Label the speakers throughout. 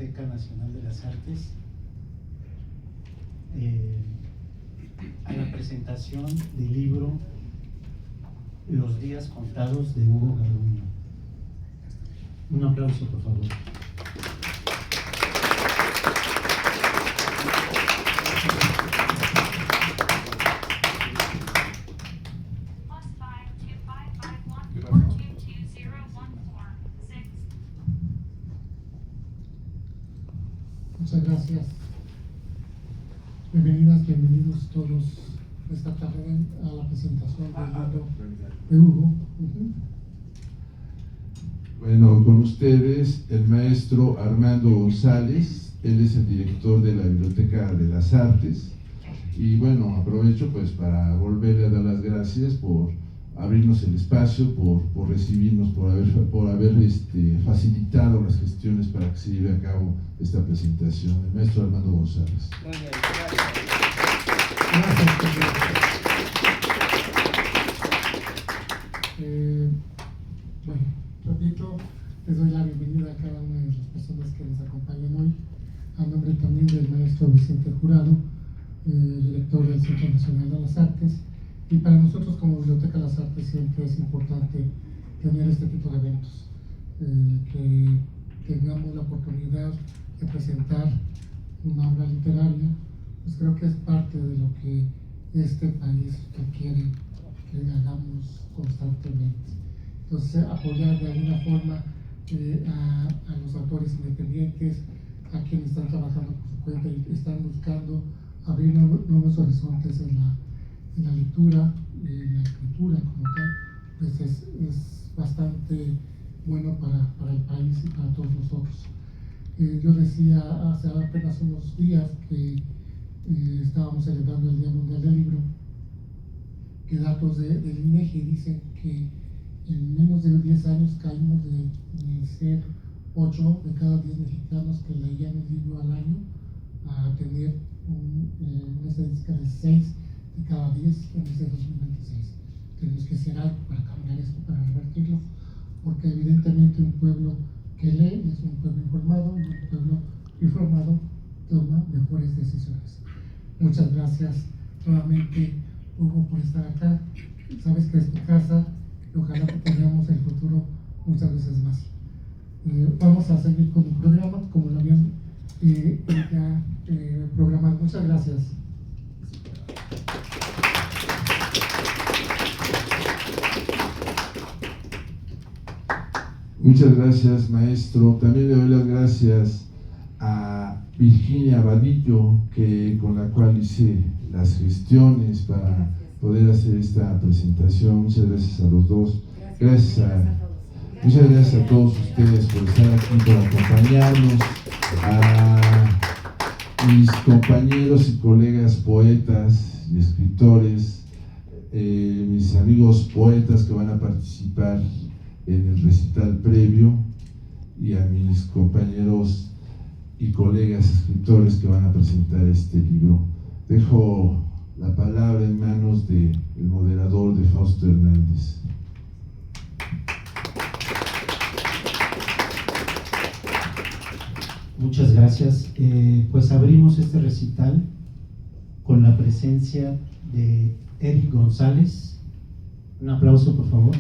Speaker 1: Biblioteca Nacional de las Artes a la presentación del libro Los días contados de Hugo Garduño. Un aplauso, por favor.
Speaker 2: Muchas gracias. Bienvenidas, bienvenidos todos esta tarde a la presentación del libro de Hugo.
Speaker 3: Bueno, con ustedes el maestro Armando González. Él es el director de la Biblioteca de las Artes. Y bueno, aprovecho pues para volverle a dar las gracias por abrirnos el espacio, por recibirnos, por haber facilitado las gestiones para que se lleve a cabo esta presentación. El maestro Armando González.
Speaker 2: Gracias. Bueno, repito, les doy la bienvenida a cada una de las personas que nos acompañan hoy, a nombre también del maestro Vicente Jurado, director del Centro Nacional de las Artes. Y para nosotros como Biblioteca de las Artes siempre es importante tener este tipo de eventos, que tengamos la oportunidad de presentar una obra literaria. Pues creo que es parte de lo que este país requiere que hagamos constantemente. Entonces, apoyar de alguna forma a los autores independientes, a quienes están trabajando por su cuenta y están buscando abrir nuevos horizontes en la lectura y en la escritura como tal, pues es bastante bueno para el país y para todos nosotros. Yo decía hace apenas unos días que estábamos celebrando el Día Mundial del Libro, que datos del INEGI dicen que en menos de 10 años caímos de ser 8 de cada 10 mexicanos que leían un libro al año a tener una estadística de 6 de cada 10 en este 2026. Tenemos que hacer algo para cambiar esto, para revertirlo, porque evidentemente un pueblo que lee es un pueblo informado y un pueblo informado toma mejores decisiones. Muchas gracias nuevamente, Hugo, por estar acá. Sabes que es tu casa y ojalá que tengamos el futuro muchas veces más. Vamos a seguir con el programa como lo habían ya programado. Muchas gracias.
Speaker 3: Muchas gracias, maestro. También le doy las gracias a Virginia Vadillo, con la cual hice las gestiones para poder hacer esta presentación. Muchas gracias a los dos. Muchas gracias a todos ustedes por estar aquí, por acompañarnos, a mis compañeros y colegas poetas y escritores, mis amigos poetas que van a participar en el recital previo, y a mis compañeros y colegas escritores que van a presentar este libro. Dejo la palabra en manos del moderador, de Fausto Hernández.
Speaker 1: Muchas gracias. Pues abrimos este recital con la presencia de Eric González. Un aplauso, por favor.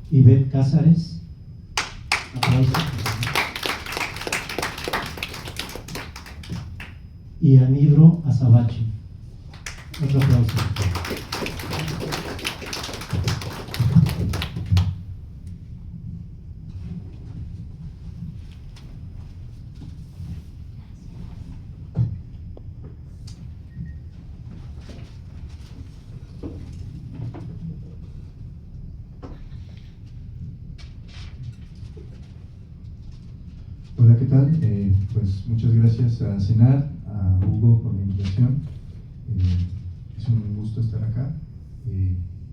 Speaker 1: Ivette Cázares. Aplauso. Y Anibro Azabache. Otro aplauso.
Speaker 4: Hola, ¿qué tal? Pues muchas gracias a CENAR, a Hugo por la invitación. Es un gusto estar acá.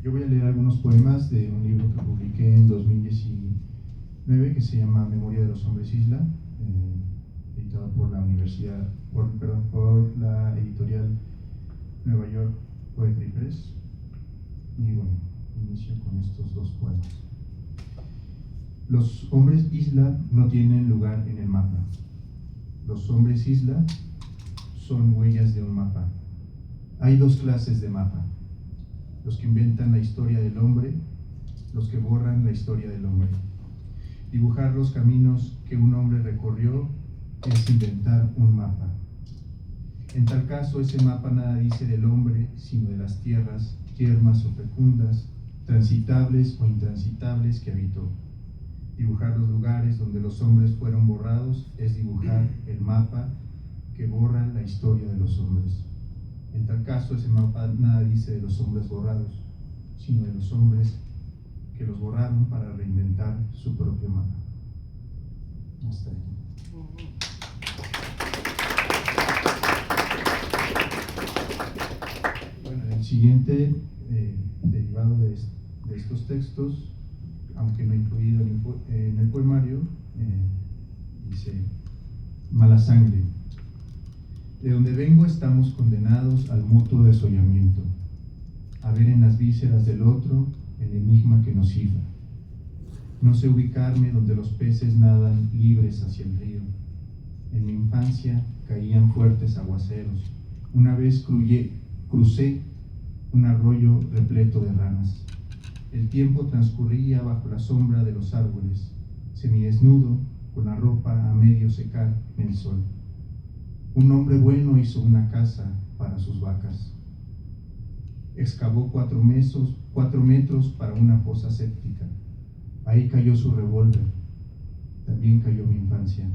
Speaker 4: Yo voy a leer algunos poemas de un libro que publiqué en 2019 que se llama Memoria de los Hombres Isla, editado por la por la editorial Nueva York Poetry Press. Y bueno, inicio con estos dos poemas. Los hombres isla no tienen lugar en el mapa. Los hombres isla son huellas de un mapa. Hay dos clases de mapa: los que inventan la historia del hombre, los que borran la historia del hombre. Dibujar los caminos que un hombre recorrió es inventar un mapa. En tal caso, ese mapa nada dice del hombre, sino de las tierras, yermas o fecundas, transitables o intransitables que habitó. Dibujar los lugares donde los hombres fueron borrados es dibujar el mapa que borra la historia de los hombres. En tal caso, ese mapa nada dice de los hombres borrados, sino de los hombres que los borraron para reinventar su propio mapa. Hasta ahí. Bueno, el siguiente derivado de estos textos, aunque no incluido en el poemario, dice: mala sangre. De donde vengo estamos condenados al mutuo desollamiento, a ver en las vísceras del otro el enigma que nos cifra. No sé ubicarme donde los peces nadan libres hacia el río. En mi infancia caían fuertes aguaceros. Una vez crucé un arroyo repleto de ranas. El tiempo transcurría bajo la sombra de los árboles, semidesnudo, con la ropa a medio secar en el sol. Un hombre bueno hizo una casa para sus vacas. Excavó 4 metros para una fosa séptica. Ahí cayó su revólver. También cayó mi infancia.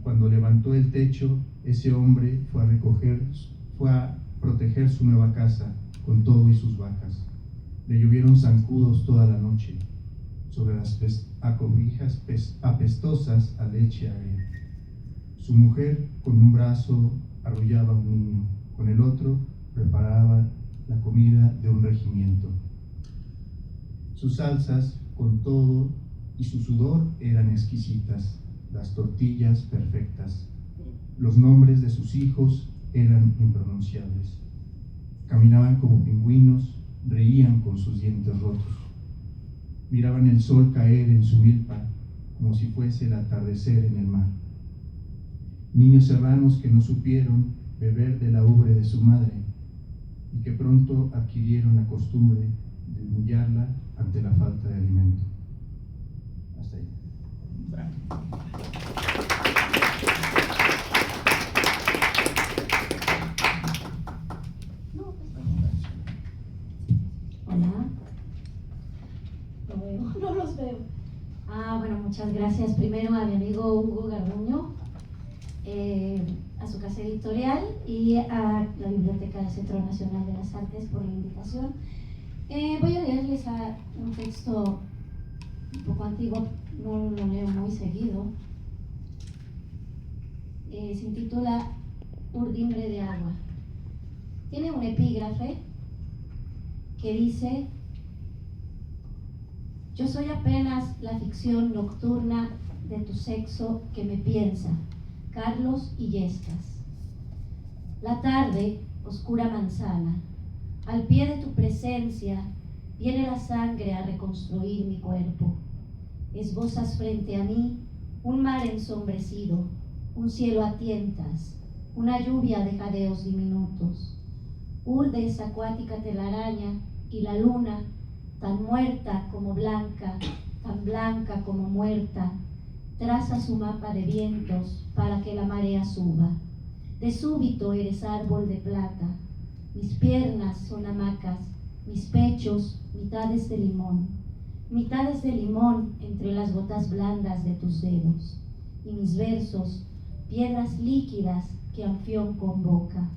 Speaker 4: Cuando levantó el techo, ese hombre fue a proteger su nueva casa con todo y sus vacas. Le llovieron zancudos toda la noche sobre las acobijas apestosas a leche agria. Su mujer con un brazo arrullaba a un niño, con el otro preparaba la comida de un regimiento. Sus salsas, con todo, y su sudor eran exquisitas, las tortillas perfectas. Los nombres de sus hijos eran impronunciables. Caminaban como pingüinos, reían con sus dientes rotos. Miraban el sol caer en su milpa como si fuese el atardecer en el mar. Niños serranos que no supieron beber de la ubre de su madre y que pronto adquirieron la costumbre de humillarla ante la falta de alimento. Hasta ahí.
Speaker 5: Hola. No los veo. Bueno, muchas gracias primero a mi amigo Hugo Garduño, a su casa editorial y a la Biblioteca del Centro Nacional de las Artes por la invitación. Voy a leerles un texto un poco antiguo, no lo leo muy seguido. Se intitula Urdimbre de agua. Tiene un epígrafe que dice: yo soy apenas la ficción nocturna de tu sexo que me piensa, Carlos Illescas. La tarde, oscura manzana, al pie de tu presencia viene la sangre a reconstruir mi cuerpo. Esbozas frente a mí un mar ensombrecido, un cielo a tientas, una lluvia de jadeos diminutos. Urdes acuática telaraña y la luna, tan muerta como blanca, tan blanca como muerta, traza su mapa de vientos para que la marea suba. De súbito eres árbol de plata, mis piernas son hamacas, mis pechos mitades de limón entre las gotas blandas de tus dedos, y mis versos piedras líquidas que Anfión convoca.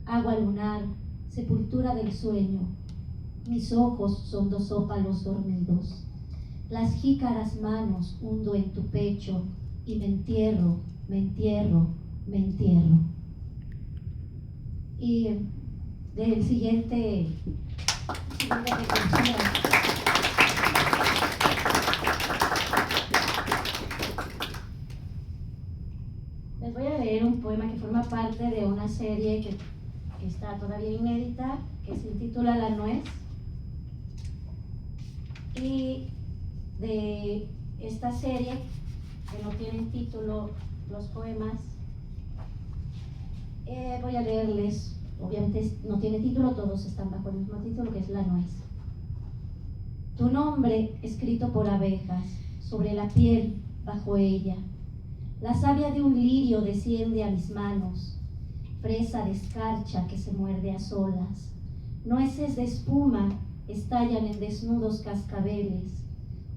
Speaker 5: Agua lunar, sepultura del sueño, mis ojos son 2 ópalos dormidos. Las jícaras manos hundo en tu pecho y me entierro, me entierro, me entierro. Y del siguiente lectura. Les voy a leer un poema que forma parte de una serie que está todavía inédita, que se intitula La Nuez, y de esta serie, que no tienen título los poemas, voy a leerles, obviamente no tiene título, todos están bajo el mismo título, que es La Nuez. Tu nombre escrito por abejas, sobre la piel bajo ella. La savia de un lirio desciende a mis manos, fresa de escarcha que se muerde a solas. Nueces de espuma estallan en desnudos cascabeles.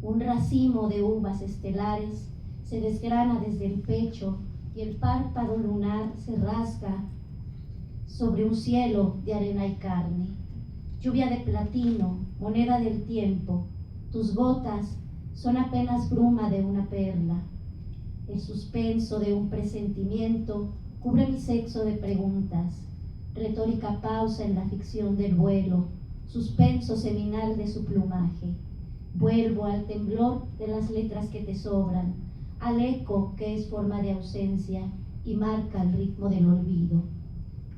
Speaker 5: Un racimo de uvas estelares se desgrana desde el pecho y el párpado lunar se rasga sobre un cielo de arena y carne. Lluvia de platino, moneda del tiempo, tus gotas son apenas bruma de una perla. El suspenso de un presentimiento cubre mi sexo de preguntas, retórica pausa en la ficción del vuelo, suspenso seminal de su plumaje. Vuelvo al temblor de las letras que te sobran, al eco que es forma de ausencia y marca el ritmo del olvido.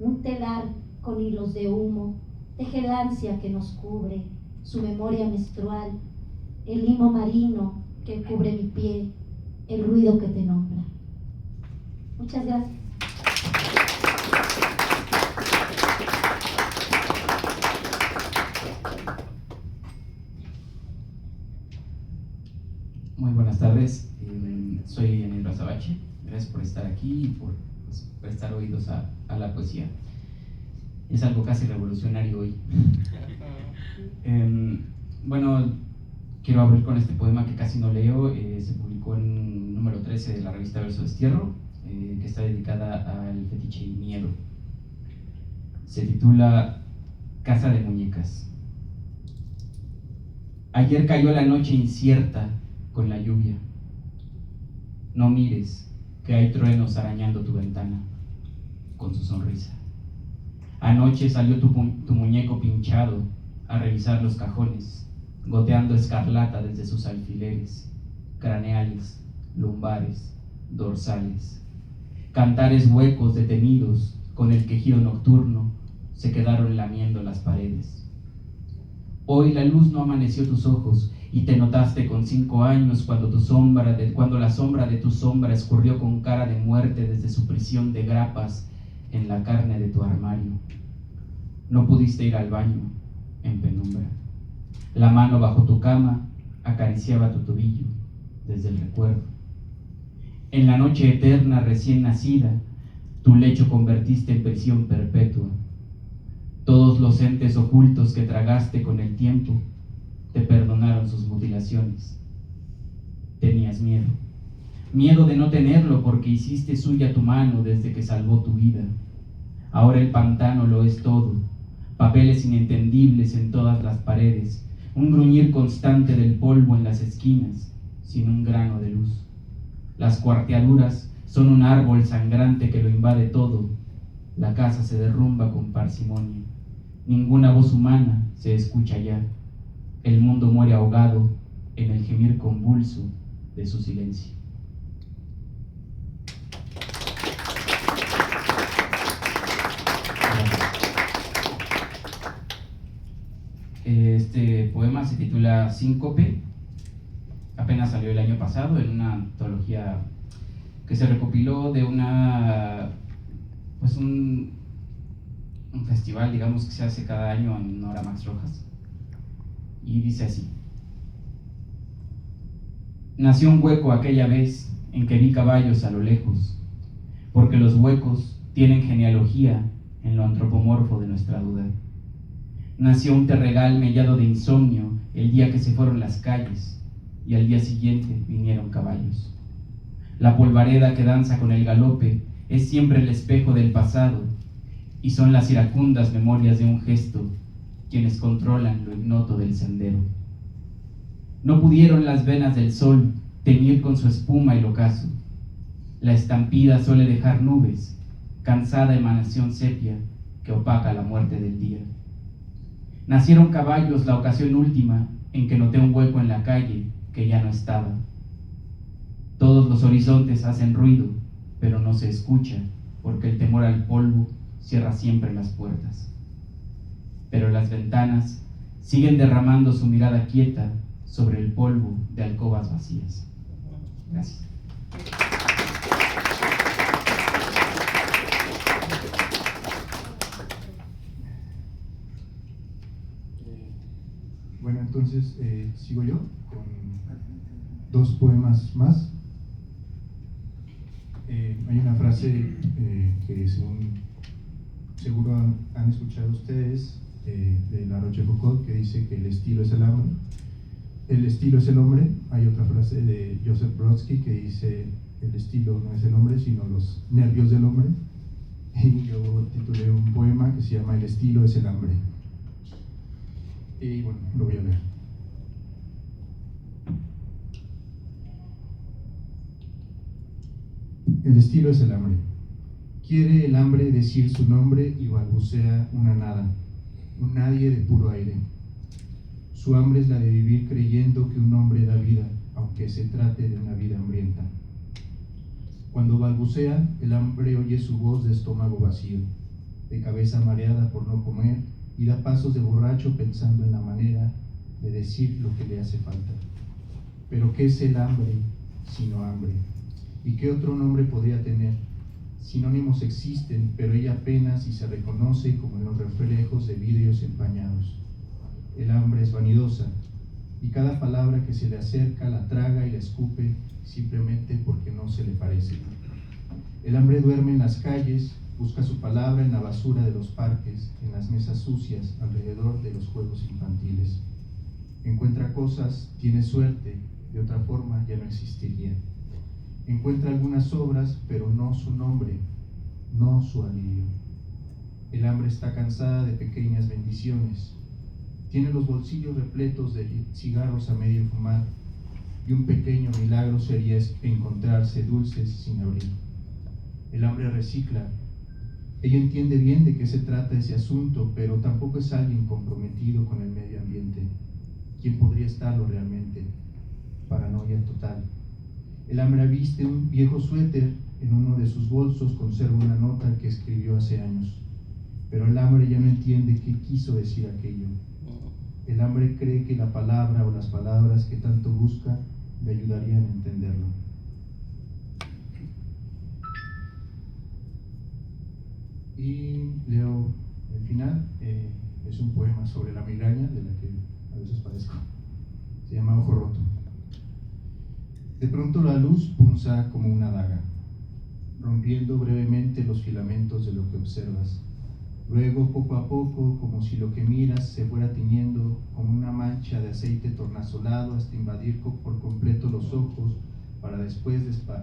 Speaker 5: Un telar con hilos de humo teje el ansia que nos cubre, su memoria menstrual, el limo marino que cubre mi pie, el ruido que te nombra. Muchas gracias.
Speaker 6: Muy buenas tardes, soy Enel Azabache. Gracias por estar aquí y por prestar oídos a la poesía. Es algo casi revolucionario hoy. Bueno, quiero abrir con este poema que casi no leo. Se publicó en número 13 de la revista Verso Destierro, que está dedicada al fetiche y miedo. Se titula Casa de Muñecas. Ayer cayó la noche incierta con la lluvia. No mires, que hay truenos arañando tu ventana con su sonrisa. Anoche salió tu muñeco pinchado a revisar los cajones, goteando escarlata desde sus alfileres, craneales, lumbares, dorsales. Cantares huecos detenidos con el quejido nocturno se quedaron lamiendo las paredes. Hoy la luz no amaneció tus ojos y te notaste con 5 años cuando la sombra de tu sombra escurrió con cara de muerte desde su prisión de grapas en la carne de tu armario. No pudiste ir al baño en penumbra. La mano bajo tu cama acariciaba tu tobillo desde el recuerdo. En la noche eterna recién nacida, tu lecho convertiste en prisión perpetua. Todos los entes ocultos que tragaste con el tiempo te perdonaron sus mutilaciones. Tenías miedo. Miedo de no tenerlo porque hiciste suya tu mano desde que salvó tu vida. Ahora el pantano lo es todo. Papeles inentendibles en todas las paredes. Un gruñir constante del polvo en las esquinas, sin un grano de luz. Las cuarteaduras son un árbol sangrante que lo invade todo. La casa se derrumba con parsimonia. Ninguna voz humana se escucha ya. El mundo muere ahogado en el gemir convulso de su silencio. Este poema se titula Síncope. Apenas salió el año pasado en una antología que se recopiló de un festival, digamos, que se hace cada año en honor a Max Rojas. Y dice así: nació un hueco aquella vez en que vi caballos a lo lejos, porque los huecos tienen genealogía en lo antropomorfo de nuestra duda. Nació un terregal mellado de insomnio el día que se fueron las calles, y al día siguiente vinieron caballos. La polvareda que danza con el galope es siempre el espejo del pasado, y son las iracundas memorias de un gesto quienes controlan lo ignoto del sendero. No pudieron las venas del sol teñir con su espuma el ocaso. La estampida suele dejar nubes, cansada emanación sepia que opaca la muerte del día. Nacieron caballos la ocasión última en que noté un hueco en la calle que ya no estaba. Todos los horizontes hacen ruido, pero no se escucha, porque el temor al polvo cierra siempre las puertas. Pero las ventanas siguen derramando su mirada quieta sobre el polvo de alcobas vacías. vacías. Gracias.
Speaker 4: Bueno, entonces sigo yo con 2 poemas más. Hay una frase que seguro han escuchado ustedes de La Rochefoucauld, que dice que el estilo es el hambre. El estilo es el hombre. Hay otra frase de Joseph Brodsky que dice el estilo no es el hombre, sino los nervios del hombre. Y yo titulé un poema que se llama El estilo es el hambre. Y bueno, lo voy a leer. El estilo es el hambre. Quiere el hambre decir su nombre y balbucea una nada, un nadie de puro aire. Su hambre es la de vivir creyendo que un hombre da vida, aunque se trate de una vida hambrienta. Cuando balbucea, el hambre oye su voz de estómago vacío, de cabeza mareada por no comer, y da pasos de borracho pensando en la manera de decir lo que le hace falta. Pero ¿qué es el hambre sino hambre? ¿Y qué otro nombre podría tener? Sinónimos existen, pero ella apenas si se reconoce como en los reflejos de vidrios empañados. El hambre es vanidosa, y cada palabra que se le acerca la traga y la escupe simplemente porque no se le parece. El hambre duerme en las calles, busca su palabra en la basura de los parques, en las mesas sucias alrededor de los juegos infantiles. Encuentra cosas, tiene suerte, de otra forma ya no existiría. Encuentra algunas obras, pero no su nombre, no su alivio. El hambre está cansada de pequeñas bendiciones. Tiene los bolsillos repletos de cigarros a medio fumar, y un pequeño milagro sería encontrarse dulces sin abrir. El hambre recicla. Ella entiende bien de qué se trata ese asunto, pero tampoco es alguien comprometido con el medio ambiente. ¿Quién podría estarlo realmente? Paranoia total. El hambre viste un viejo suéter, en uno de sus bolsos conserva una nota que escribió hace años. Pero el hambre ya no entiende qué quiso decir aquello. El hambre cree que la palabra o las palabras que tanto busca le ayudarían a entenderlo. Y leo el final, es un poema sobre la migraña, de la que a veces padezco. Se llama Ojo Roto. De pronto la luz punza como una daga, rompiendo brevemente los filamentos de lo que observas. Luego, poco a poco, como si lo que miras se fuera tiñendo como una mancha de aceite tornasolado hasta invadir por completo los ojos para después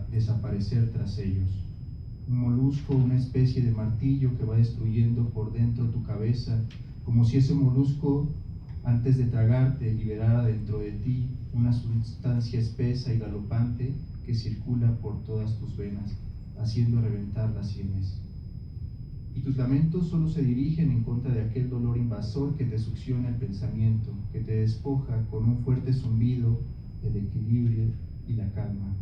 Speaker 4: desaparecer tras ellos. Un molusco, una especie de martillo que va destruyendo por dentro tu cabeza, como si ese molusco, antes de tragarte, liberara dentro de ti una sustancia espesa y galopante que circula por todas tus venas, haciendo reventar las sienes. Y tus lamentos solo se dirigen en contra de aquel dolor invasor que te succiona el pensamiento, que te despoja con un fuerte zumbido del equilibrio y la calma.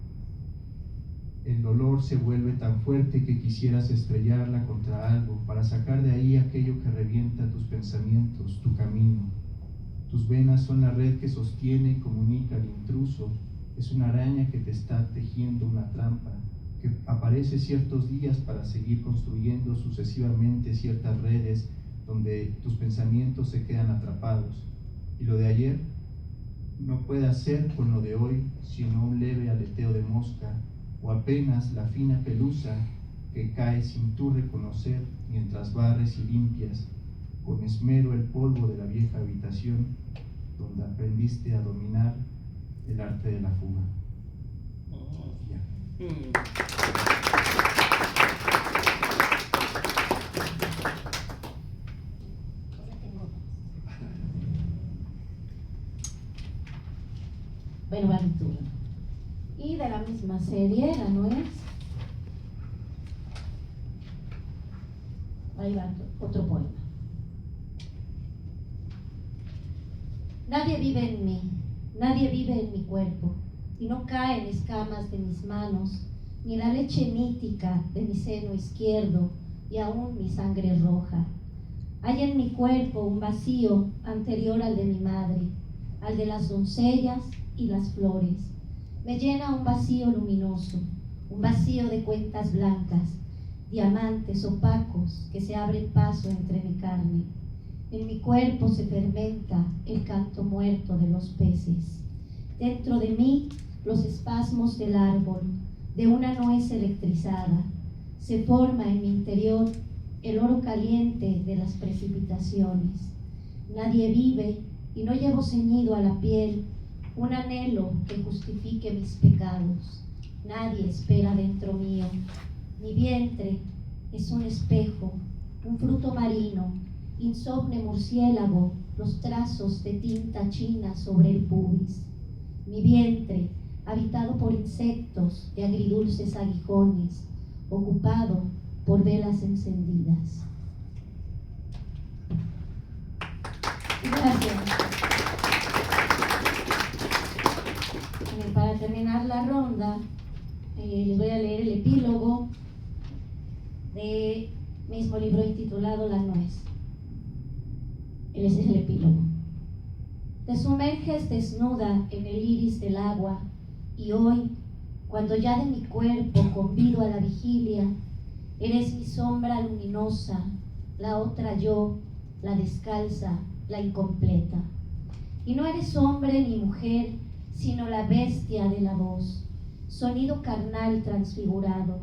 Speaker 4: El dolor se vuelve tan fuerte que quisieras estrellarla contra algo para sacar de ahí aquello que revienta tus pensamientos, tu camino. Tus venas son la red que sostiene y comunica al intruso. Es una araña que te está tejiendo una trampa, que aparece ciertos días para seguir construyendo sucesivamente ciertas redes donde tus pensamientos se quedan atrapados. Y lo de ayer no puede hacer con lo de hoy sino un leve aleteo de mosca, o apenas la fina pelusa que cae sin tú reconocer mientras barres y limpias con esmero el polvo de la vieja habitación donde aprendiste a dominar el arte de la fuga. Ya.
Speaker 5: Bueno, va mi turno. Y de la misma serie, la nuez. Ahí va otro poema. Nadie vive en mí, nadie vive en mi cuerpo, y no caen escamas de mis manos, ni la leche nítica de mi seno izquierdo, y aún mi sangre roja. Hay en mi cuerpo un vacío anterior al de mi madre, al de las doncellas y las flores, Me llena un vacío luminoso, un vacío de cuentas blancas, diamantes opacos que se abren paso entre mi carne. En mi cuerpo se fermenta el canto muerto de los peces. Dentro de mí, los espasmos del árbol, de una nuez electrizada. Se forma en mi interior el oro caliente de las precipitaciones. Nadie vive y no llevo ceñido a la piel un anhelo que justifique mis pecados. Nadie espera dentro mío. Mi vientre es un espejo, un fruto marino, insomne murciélago, los trazos de tinta china sobre el pubis. Mi vientre, habitado por insectos de agridulces aguijones, ocupado por velas encendidas. Gracias. Para terminar la ronda, les voy a leer el epílogo de mismo libro intitulado La nuez. Ese es el epílogo. Te sumerges desnuda en el iris del agua y hoy, cuando ya de mi cuerpo convido a la vigilia, eres mi sombra luminosa, la otra yo, la descalza, la incompleta. Y no eres hombre ni mujer, sino la bestia de la voz, sonido carnal transfigurado.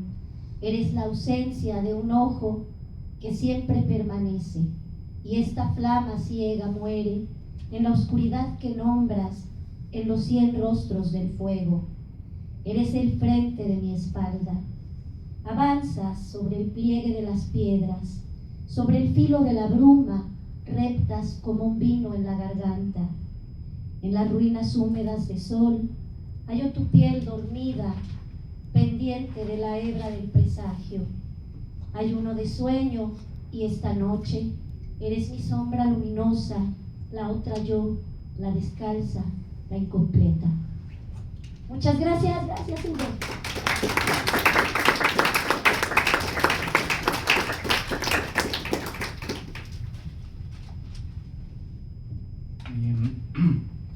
Speaker 5: Eres la ausencia de un ojo que siempre permanece, y esta flama ciega muere en la oscuridad que nombras en los 100 rostros del fuego. Eres el frente de mi espalda. Avanzas sobre el pliegue de las piedras, sobre el filo de la bruma, reptas como un vino en la garganta. En las ruinas húmedas de sol, hallo tu piel dormida, pendiente de la hebra del presagio. Ayuno de sueño, y esta noche eres mi sombra luminosa, la otra yo, la descalza, la incompleta. Muchas gracias, gracias Hugo.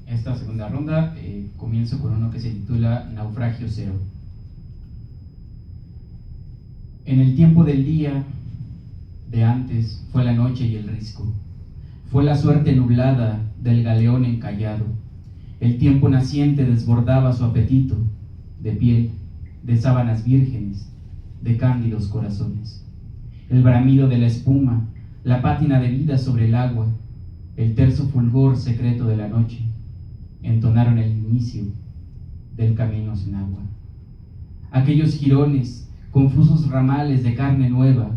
Speaker 6: Esta segunda ronda comienzo con uno que se titula Naufragio Cero. En el tiempo del día de antes fue la noche y el risco, fue la suerte nublada del galeón encallado. El tiempo naciente desbordaba su apetito de piel, de sábanas vírgenes, de cándidos corazones. El bramido de la espuma, la pátina de vida sobre el agua, el terso fulgor secreto de la noche, entonaron el inicio del camino sin agua. Aquellos jirones, confusos ramales de carne nueva,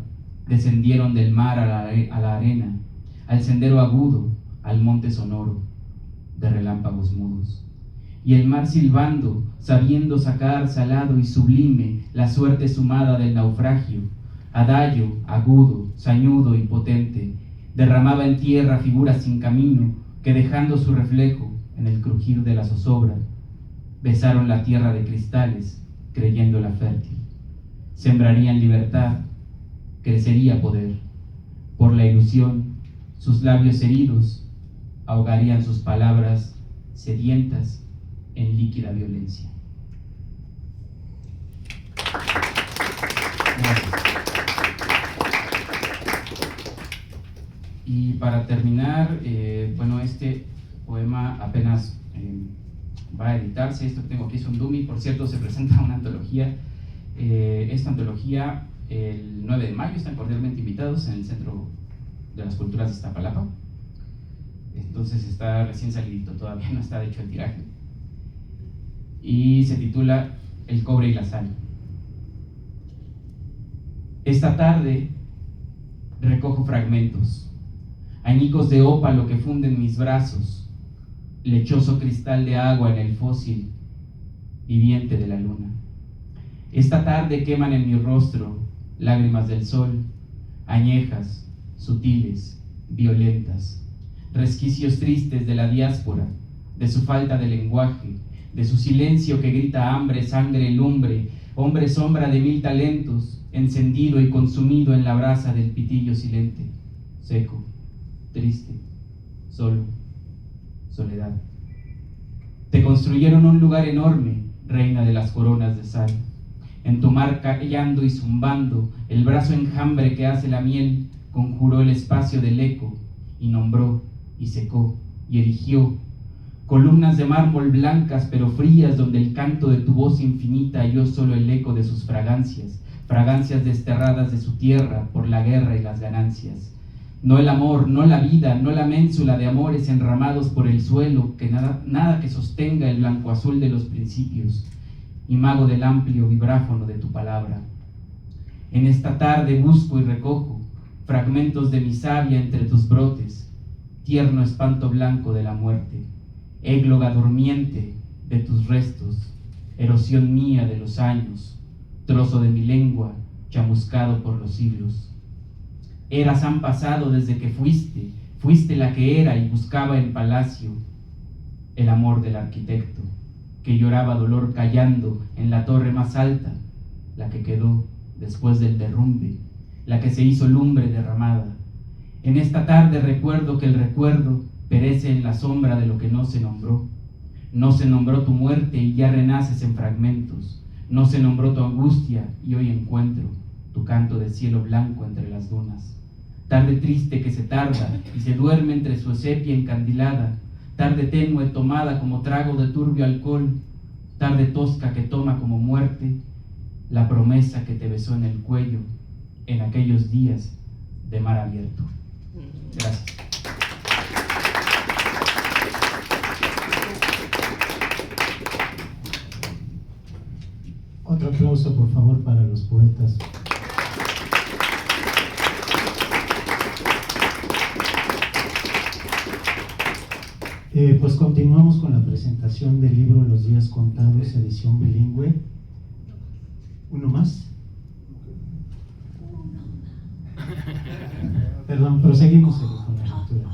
Speaker 6: descendieron del mar a la arena, al sendero agudo, al monte sonoro, de relámpagos mudos. Y el mar silbando, sabiendo sacar salado y sublime la suerte sumada del naufragio, adagio, agudo, sañudo y potente, derramaba en tierra figuras sin camino que, dejando su reflejo en el crujir de la zozobra, besaron la tierra de cristales creyéndola fértil. Sembrarían libertad, crecería poder. Por la ilusión, sus labios heridos ahogarían sus palabras sedientas en líquida violencia. Gracias. Y para terminar, este poema apenas va a editarse. Esto que tengo aquí es un dummy, por cierto, se presenta una antología. Esta antología, el 9 de mayo, están cordialmente invitados en el Centro de las Culturas de Iztapalapa. Entonces está recién salidito, todavía no está de hecho el tiraje. Y se titula El cobre y la sal. Esta tarde recojo fragmentos, añicos de ópalo que funden mis brazos, lechoso cristal de agua en el fósil viviente de la luna. Esta tarde queman en mi rostro lágrimas del sol, añejas, sutiles, violentas, resquicios tristes de la diáspora, de su falta de lenguaje, de su silencio que grita hambre, sangre, lumbre, hombre sombra de 1000 talentos, encendido y consumido en la brasa del pitillo silente, seco, triste, solo, soledad. Te construyeron un lugar enorme, reina de las coronas de sal. En tu mar callando y zumbando, el brazo enjambre que hace la miel, conjuró el espacio del eco, y nombró, y secó, y erigió columnas de mármol blancas pero frías, donde el canto de tu voz infinita halló solo el eco de sus fragancias, fragancias desterradas de su tierra por la guerra y las ganancias. No el amor, no la vida, no la ménsula de amores enramados por el suelo, que nada que sostenga el blanco azul de los principios, y mago del amplio vibráfono de tu palabra. En esta tarde busco y recojo fragmentos de mi savia entre tus brotes, tierno espanto blanco de la muerte, égloga durmiente de tus restos, erosión mía de los años, trozo de mi lengua chamuscado por los siglos. Eras han pasado desde que fuiste la que era y buscaba en palacio el amor del arquitecto, que lloraba dolor callando en la torre más alta, la que quedó después del derrumbe, la que se hizo lumbre derramada. En esta tarde recuerdo que el recuerdo perece en la sombra de lo que no se nombró. No se nombró tu muerte y ya renaces en fragmentos. No se nombró tu angustia y hoy encuentro tu canto de cielo blanco entre las dunas. Tarde triste que se tarda y se duerme entre su sepia encandilada, tarde tenue tomada como trago de turbio alcohol, tarde tosca que toma como muerte la promesa que te besó en el cuello en aquellos días de mar abierto. Gracias.
Speaker 1: Otro aplauso, por favor, para los poetas. Pues continuamos con la presentación del libro Los días contados, edición bilingüe. ¿Uno más? Perdón, proseguimos con la lectura.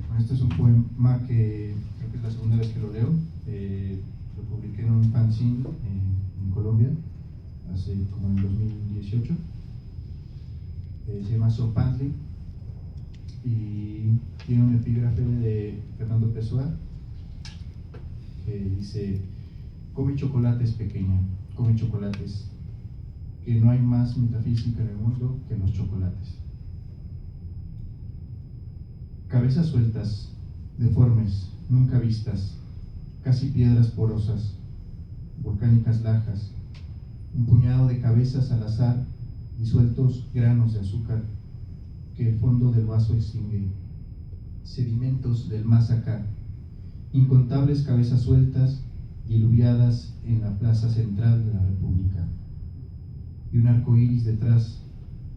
Speaker 4: Bueno, este es un poema que creo que es la segunda vez que lo leo. Lo publiqué en un fanzine en Colombia, hace como en 2018. Se llama Zompantli y tiene un epígrafe de Fernando Pessoa que dice: come chocolates, pequeña, come chocolates, que no hay más metafísica en el mundo que los chocolates. Cabezas sueltas, deformes, nunca vistas, casi piedras porosas, volcánicas lajas, un puñado de cabezas al azar y sueltos granos de azúcar que el fondo del vaso extingue, sedimentos del más acá, incontables cabezas sueltas diluviadas en la plaza central de la República, y un arco iris detrás,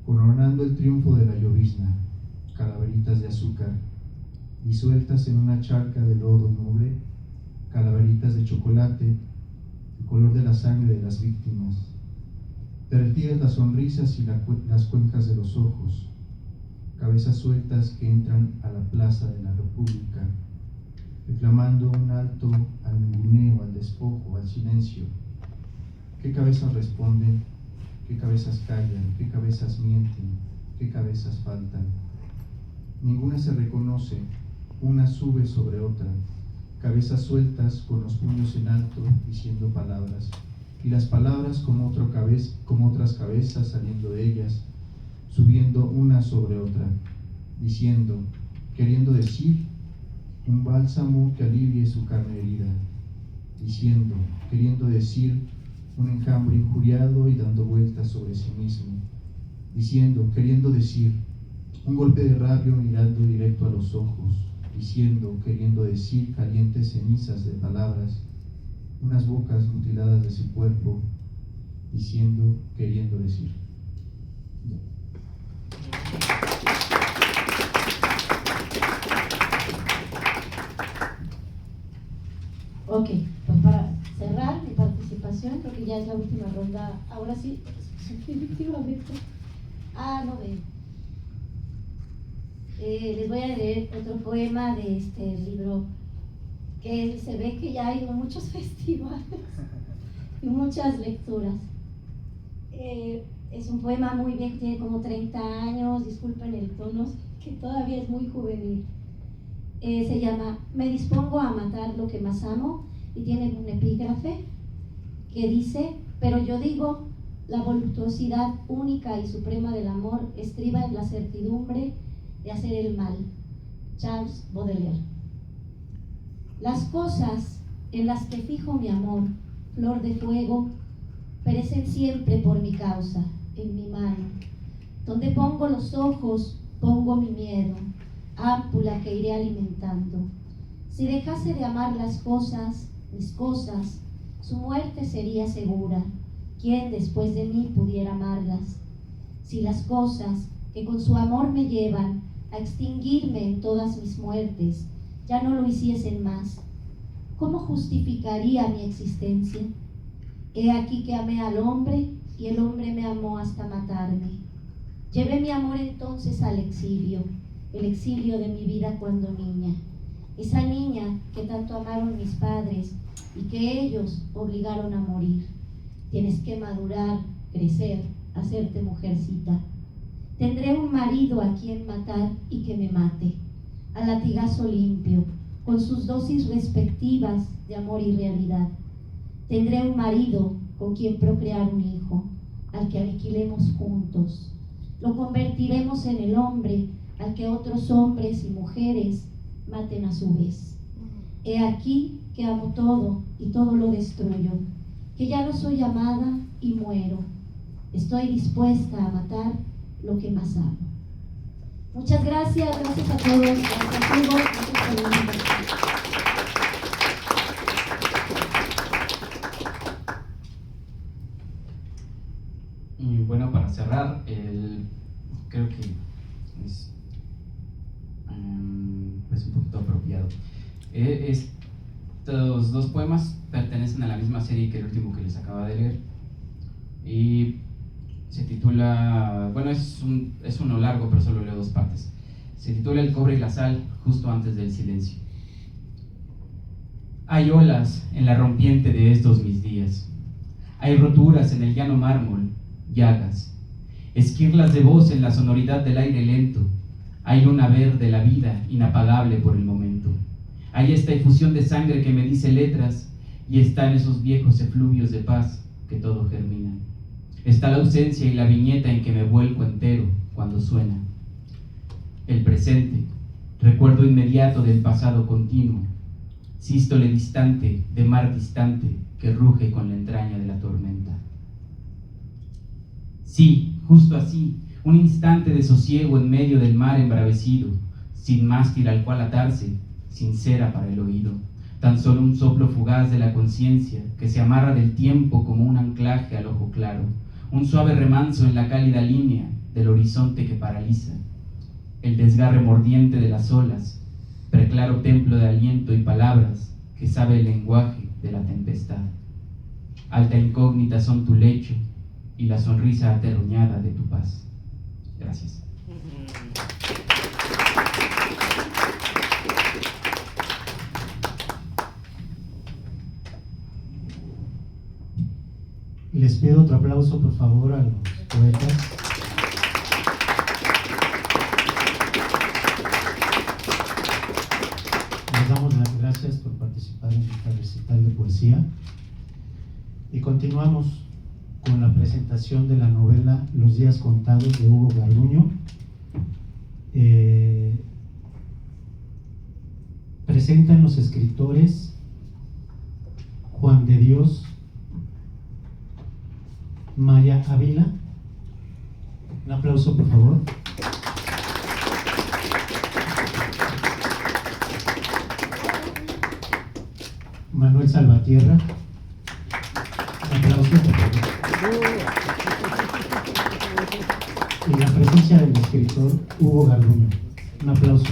Speaker 4: coronando el triunfo de la llovizna, calaveritas de azúcar, disueltas en una charca de lodo y mugre, calaveritas de chocolate, el color de la sangre de las víctimas, derretidas las sonrisas y las cuencas de los ojos, cabezas sueltas que entran a la plaza de la República, reclamando un alto al ninguneo, al despojo, al silencio. ¿Qué cabezas responden? ¿Qué cabezas callan? ¿Qué cabezas mienten? ¿Qué cabezas faltan? Ninguna se reconoce, una sube sobre otra, cabezas sueltas con los puños en alto diciendo palabras, y las palabras como otras cabezas saliendo de ellas, subiendo una sobre otra, diciendo, queriendo decir, un bálsamo que alivie su carne herida, diciendo, queriendo decir, un enjambre injuriado y dando vueltas sobre sí mismo, diciendo, queriendo decir, un golpe de rabia mirando directo a los ojos, diciendo, queriendo decir, calientes cenizas de palabras, unas bocas mutiladas de su cuerpo, diciendo, queriendo decir.
Speaker 5: Ok, pues para cerrar mi participación, creo que ya es la última ronda. Ahora sí, definitivamente. No veo. Les voy a leer otro poema de este libro que se ve que ya ha ido a muchos festivales y muchas lecturas. Es un poema muy viejo, tiene como 30 años, disculpen el tono, que todavía es muy juvenil. Se llama Me dispongo a matar lo que más amo, y tiene un epígrafe que dice: pero yo digo, la voluptuosidad única y suprema del amor estriba en la certidumbre de hacer el mal. Charles Baudelaire. Las cosas en las que fijo mi amor, flor de fuego, perecen siempre por mi causa, en mi mano. Donde pongo los ojos, pongo mi miedo, ámpula que iré alimentando. Si dejase de amar las cosas, mis cosas, su muerte sería segura. ¿Quién después de mí pudiera amarlas? Si las cosas que con su amor me llevan a extinguirme en todas mis muertes ya no lo hiciesen más, ¿cómo justificaría mi existencia? He aquí que amé al hombre y el hombre me amó hasta matarme. Llevé mi amor entonces al exilio, el exilio de mi vida cuando niña. Esa niña que tanto amaron mis padres y que ellos obligaron a morir. Tienes que madurar, crecer, hacerte mujercita. Tendré un marido a quien matar y que me mate, a latigazo limpio, con sus dosis respectivas de amor y realidad. Tendré un marido con quien procrear un hijo, al que aniquilemos juntos. Lo convertiremos en el hombre al que otros hombres y mujeres maten a su vez. He aquí que amo todo y todo lo destruyo, que ya no soy amada y muero. Estoy dispuesta a matar lo que más amo. Muchas gracias a todos, gracias a Hugo, gracias por la invitación.
Speaker 6: Y bueno, para cerrar, creo que es pues un poquito apropiado. Estos dos poemas pertenecen a la misma serie que el último que les acaba de leer, y se titula, bueno, es uno largo, pero solo leo dos partes. Se titula El cobre y la sal, justo antes del silencio. Hay olas en la rompiente de estos mis días, hay roturas en el llano mármol, llagas, esquirlas de voz en la sonoridad del aire lento. Hay luna verde, la vida inapagable por el momento. Hay esta efusión de sangre que me dice letras, y están esos viejos efluvios de paz que todo germina. Está la ausencia y la viñeta en que me vuelco entero cuando suena. El presente, recuerdo inmediato del pasado continuo, sístole distante de mar distante que ruge con la entraña de la tormenta. Sí, justo así, un instante de sosiego en medio del mar embravecido, sin mástil al cual atarse, sin cera para el oído, tan solo un soplo fugaz de la conciencia que se amarra del tiempo como un anclaje al ojo claro, un suave remanso en la cálida línea del horizonte que paraliza, el desgarre mordiente de las olas, preclaro templo de aliento y palabras que sabe el lenguaje de la tempestad. Alta incógnita son tu lecho y la sonrisa aterruñada de tu paz. Gracias.
Speaker 1: Les pido otro aplauso, por favor, a los poetas. Les damos las gracias por participar en esta recital de poesía. Y continuamos con la presentación de la novela Los días contados de Hugo Garduño. Presentan los escritores Juan de Dios Maya Ávila. Un aplauso, por favor. Manuel Salvatierra. Un aplauso, por favor. Y la presencia del escritor Hugo Garduño. Un aplauso.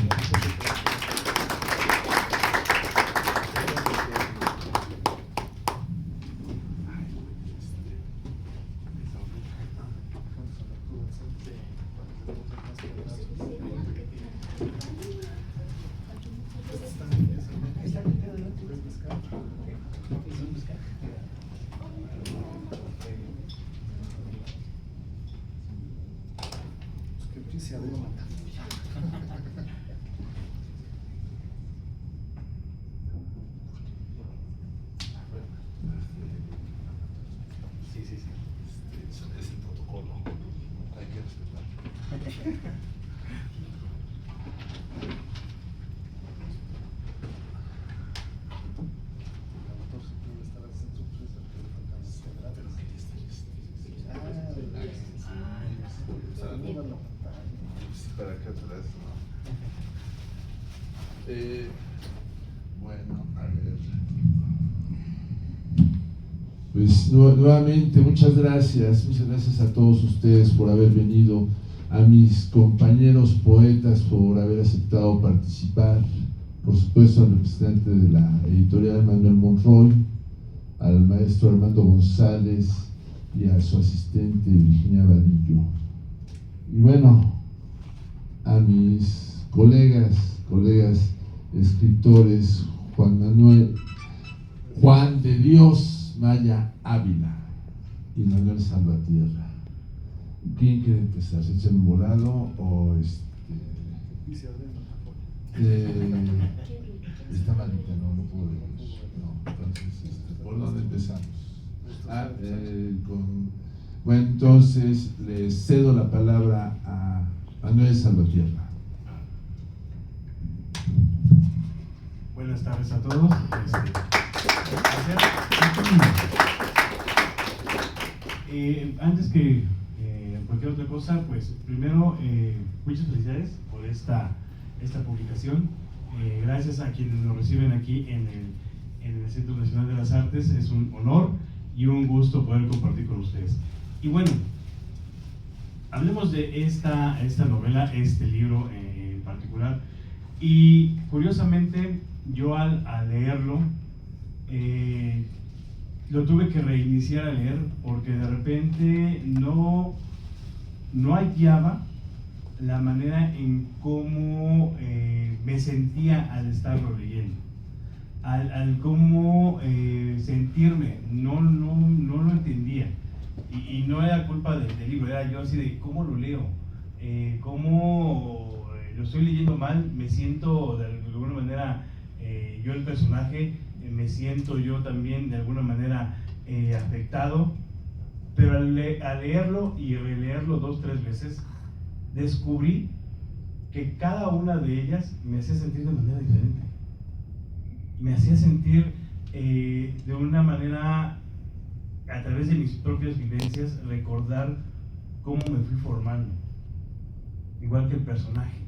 Speaker 3: Bueno, a ver. Pues nuevamente, muchas gracias a todos ustedes por haber venido, a mis compañeros poetas por haber aceptado participar, por supuesto al representante de la editorial Manuel Monroy, al maestro Armando González y a su asistente Virginia Vadillo. Y bueno, a mis colegas escritores, Juan de Dios Maya Ávila y Manuel Salvatierra. ¿Quién quiere empezar? ¿Se echan un volado o está malita? No puedo leer. No, entonces, ¿por dónde empezamos? Bueno, entonces les cedo la palabra a Manuel Salvatierra.
Speaker 7: Buenas tardes a todos. Antes que cualquier otra cosa, pues primero muchas felicidades por esta publicación. Gracias a quienes nos reciben aquí en el Centro Nacional de las Artes. Es un honor y un gusto poder compartir con ustedes. Y bueno, hablemos de esta novela, este libro en particular. Y curiosamente, yo al leerlo, lo tuve que reiniciar a leer porque de repente no hallaba la manera en cómo me sentía al estarlo leyendo, al cómo sentirme, no lo entendía. Y no era culpa del libro, era yo así de cómo lo leo, cómo lo estoy leyendo mal, me siento de alguna manera, yo el personaje, me siento yo también de alguna manera afectado, pero al leerlo y releerlo 2 o 3 veces, descubrí que cada una de ellas me hacía sentir de manera diferente, me hacía sentir de una manera, a través de mis propias vivencias, recordar cómo me fui formando, igual que el personaje,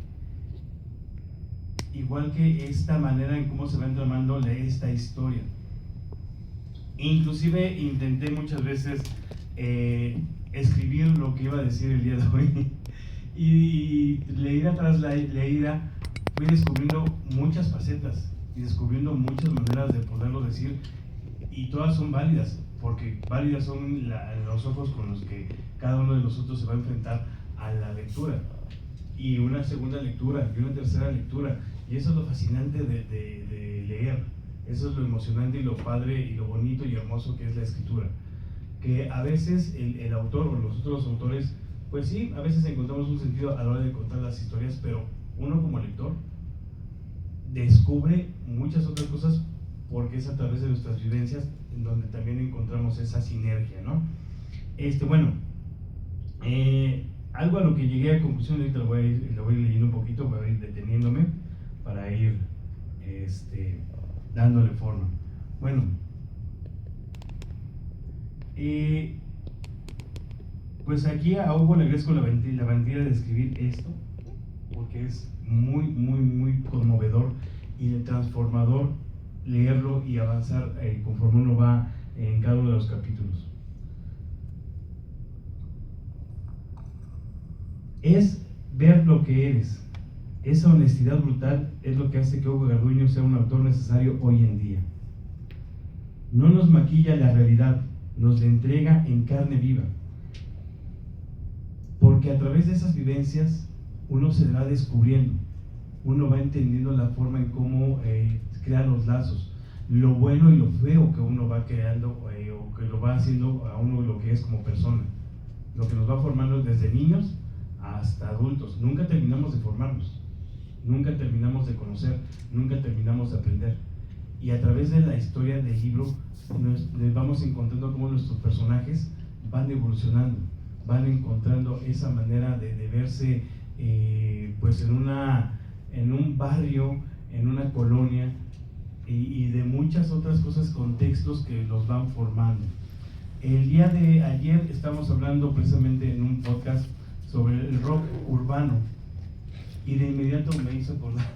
Speaker 7: igual que esta manera en cómo se va entramando esta historia. Inclusive intenté muchas veces escribir lo que iba a decir el día de hoy y leída tras leída fui descubriendo muchas facetas y descubriendo muchas maneras de poderlo decir, y todas son válidas, porque válidas son los ojos con los que cada uno de nosotros se va a enfrentar a la lectura, y una segunda lectura y una tercera lectura. Y eso es lo fascinante de leer, eso es lo emocionante y lo padre y lo bonito y hermoso que es la escritura, que a veces el autor o los otros autores, pues sí, a veces encontramos un sentido a la hora de contar las historias, pero uno como lector descubre muchas otras cosas, porque es a través de nuestras vivencias en donde también encontramos esa sinergia, ¿no? Algo a lo que llegué a conclusión, ahorita lo voy a ir leyendo un poquito, voy a ir deteniéndome para ir dándole forma. Bueno, pues aquí a Hugo le agradezco la valentía de escribir esto, porque es muy, muy, muy conmovedor y transformador leerlo y avanzar conforme uno va en cada uno de los capítulos. Es ver lo que eres. Esa honestidad brutal es lo que hace que Hugo Garduño sea un autor necesario hoy en día. No nos maquilla la realidad, nos la entrega en carne viva. Porque a través de esas vivencias uno se va descubriendo, uno va entendiendo la forma en cómo crear los lazos, lo bueno y lo feo que uno va creando o que lo va haciendo a uno lo que es como persona, lo que nos va formando desde niños hasta adultos. Nunca terminamos de formarnos, nunca terminamos de conocer, nunca terminamos de aprender. Y a través de la historia del libro nos vamos encontrando cómo nuestros personajes van evolucionando, van encontrando esa manera de verse pues en un barrio, en una colonia, y de muchas otras cosas, contextos que los van formando. El día de ayer estamos hablando precisamente en un podcast sobre el rock urbano, y de inmediato me hizo acordar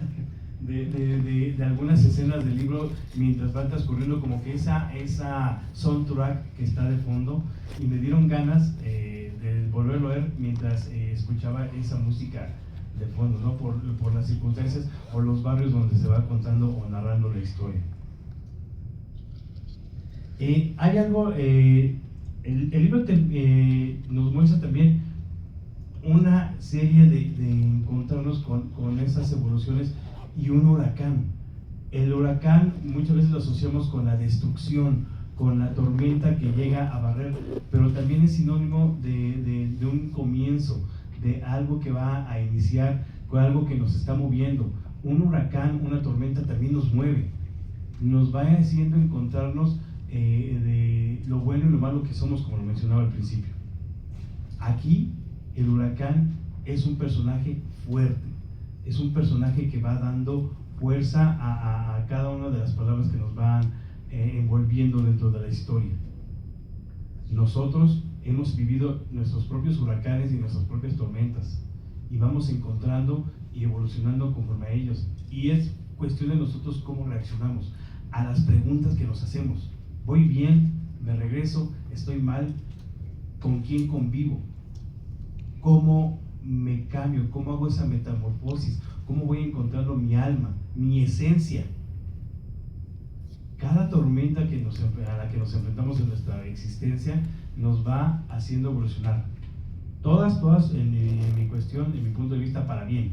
Speaker 7: de algunas escenas del libro mientras va transcurriendo, como que esa soundtrack que está de fondo, y me dieron ganas de volverlo a ver mientras escuchaba esa música de fondo, ¿no? Por las circunstancias o los barrios donde se va contando o narrando la historia. Hay algo, el libro nos muestra también una serie de encontrarnos con esas evoluciones y un huracán. El huracán muchas veces lo asociamos con la destrucción, con la tormenta que llega a barrer, pero también es sinónimo de un comienzo, de algo que va a iniciar, con algo que nos está moviendo. Un huracán, una tormenta también nos mueve, nos va haciendo encontrarnos de lo bueno y lo malo que somos, como lo mencionaba al principio. Aquí el huracán es un personaje fuerte, es un personaje que va dando fuerza a cada una de las palabras que nos van envolviendo dentro de la historia. Nosotros hemos vivido nuestros propios huracanes y nuestras propias tormentas, y vamos encontrando y evolucionando conforme a ellos, y es cuestión de nosotros cómo reaccionamos a las preguntas que nos hacemos. ¿Voy bien? ¿Me regreso? ¿Estoy mal? ¿Con quién convivo? ¿Cómo me cambio? ¿Cómo hago esa metamorfosis? ¿Cómo voy encontrando mi alma, mi esencia? Cada tormenta a la que nos enfrentamos en nuestra existencia nos va haciendo evolucionar. Todas en mi cuestión, en mi punto de vista, para bien.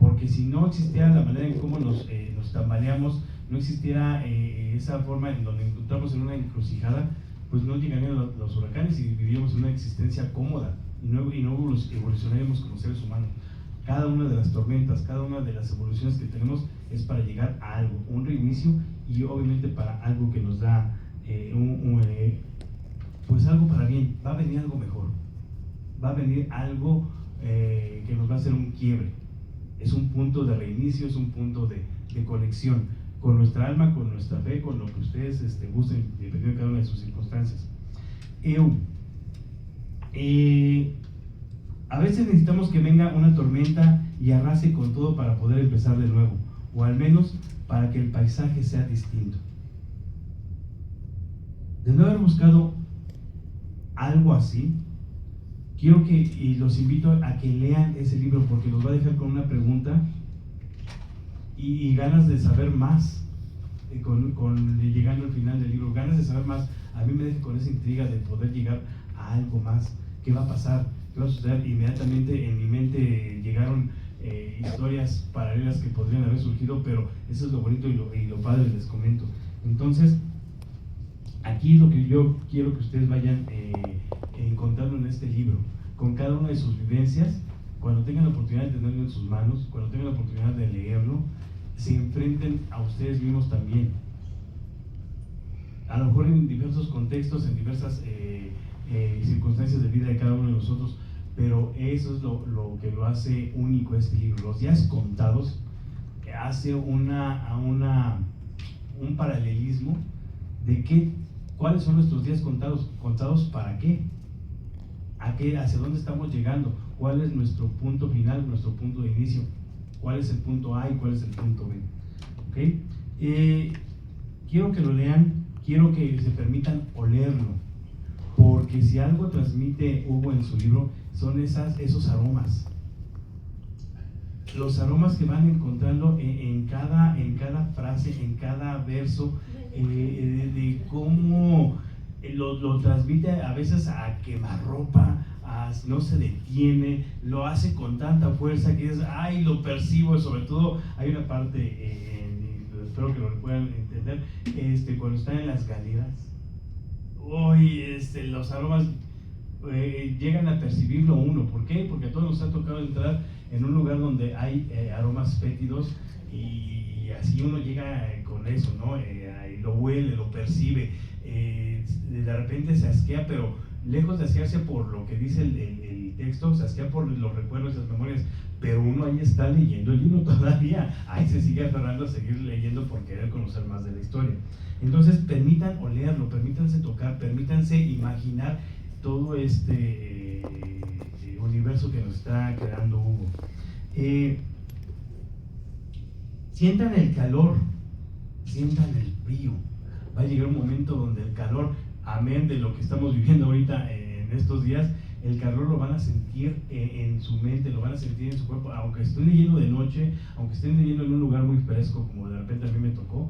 Speaker 7: Porque si no existiera la manera en cómo nos tambaleamos, no existiera esa forma en donde encontramos en una encrucijada, pues no llegarían los huracanes y viviríamos una existencia cómoda y no evolucionaríamos como seres humanos. Cada una de las tormentas, cada una de las evoluciones que tenemos es para llegar a algo, un reinicio, y obviamente para algo que nos da pues algo para bien. Va a venir algo mejor, va a venir algo que nos va a hacer un quiebre. Es un punto de reinicio, es un punto de conexión con nuestra alma, con nuestra fe, con lo que ustedes gusten, dependiendo de cada una de sus circunstancias. A veces necesitamos que venga una tormenta y arrase con todo para poder empezar de nuevo, o al menos para que el paisaje sea distinto. De no haber buscado algo así, quiero y los invito a que lean ese libro, porque los va a dejar con una pregunta y ganas de saber más, llegando al final del libro, ganas de saber más. A mí me deja con esa intriga de poder llegar a algo más. ¿Qué va a pasar? ¿Qué va a suceder? Inmediatamente en mi mente llegaron historias paralelas que podrían haber surgido, pero eso es lo bonito y lo padre, les comento. Entonces, aquí lo que yo quiero que ustedes vayan encontrando en este libro, con cada una de sus vivencias, cuando tengan la oportunidad de tenerlo en sus manos, cuando tengan la oportunidad de leerlo, se enfrenten a ustedes mismos también. A lo mejor en diversos contextos, en diversas circunstancias de vida de cada uno de nosotros, pero eso es lo que lo hace único este libro. Los días contados hace un paralelismo de cuáles son nuestros días contados para qué, hacia dónde estamos llegando, cuál es nuestro punto final, nuestro punto de inicio, cuál es el punto A y cuál es el punto B. ¿Okay? Quiero que lo lean, quiero que se permitan olerlo, porque si algo transmite Hugo en su libro son esos aromas, los aromas que van encontrando en cada frase, en cada verso, de cómo lo transmite a veces a quemarropa, no se detiene, lo hace con tanta fuerza que lo percibo. Sobre todo hay una parte, espero que lo puedan entender, cuando están en las galeras, los aromas llegan a percibirlo uno. ¿Por qué? Porque a todos nos ha tocado entrar en un lugar donde hay aromas fétidos, y así uno llega con eso, ¿no? Lo huele, lo percibe, de repente se asquea, pero lejos de asquearse por lo que dice el texto, se asquea por los recuerdos, las memorias, pero uno ahí está leyendo el libro todavía, ahí se sigue aferrando a seguir leyendo por querer conocer más de la historia. Entonces permitan olerlo, permítanse tocar, permítanse imaginar todo este universo que nos está creando Hugo. sientan el calor, sientan el frío. Va a llegar un momento donde el calor, amén de lo que estamos viviendo ahorita en estos días, el calor lo van a sentir en su mente, lo van a sentir en su cuerpo, aunque estén leyendo de noche, aunque estén leyendo en un lugar muy fresco, como de repente a mí me tocó.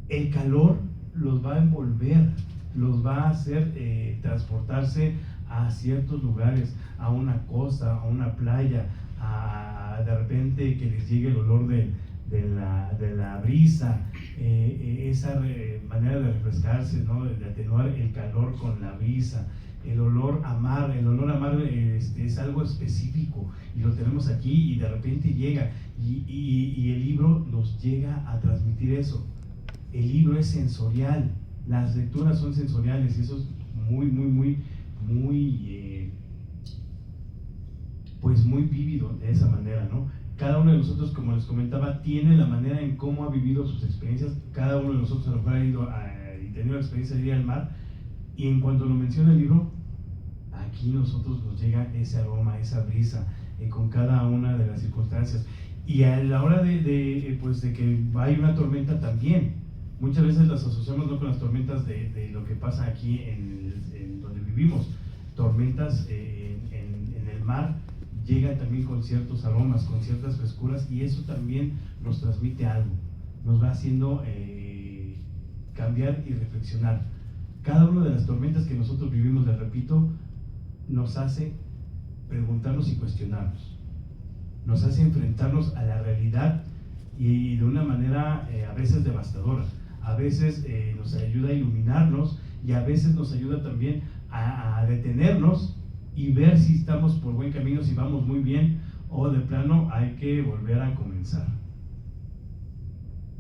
Speaker 7: El calor los va a envolver, los va a hacer transportarse a ciertos lugares, a una costa, a una playa, a de repente que les llegue el olor de la brisa, esa manera de refrescarse, ¿no? De atenuar el calor con la brisa. El olor a mar es algo específico y lo tenemos aquí y de repente llega y el libro nos llega a transmitir eso. El libro es sensorial, las lecturas son sensoriales y eso es muy pues muy vívido de esa manera, ¿no? Cada uno de nosotros, como les comentaba, tiene la manera en cómo ha vivido sus experiencias. Cada uno de nosotros a lo mejor ha ido y tenido la experiencia de ir al mar, y en cuanto lo menciona el libro, aquí nosotros nos llega ese aroma, esa brisa, con cada una de las circunstancias. Y a la hora de que hay una tormenta también, muchas veces las asociamos no con las tormentas de lo que pasa aquí en donde vivimos. Tormentas en el mar llegan también con ciertos aromas, con ciertas frescuras, y eso también nos transmite algo, nos va haciendo cambiar y reflexionar. Cada una de las tormentas que nosotros vivimos, les repito, nos hace preguntarnos y cuestionarnos, nos hace enfrentarnos a la realidad y de una manera a veces devastadora, a veces nos ayuda a iluminarnos y a veces nos ayuda también a detenernos y ver si estamos por buen camino, si vamos muy bien o de plano hay que volver a comenzar.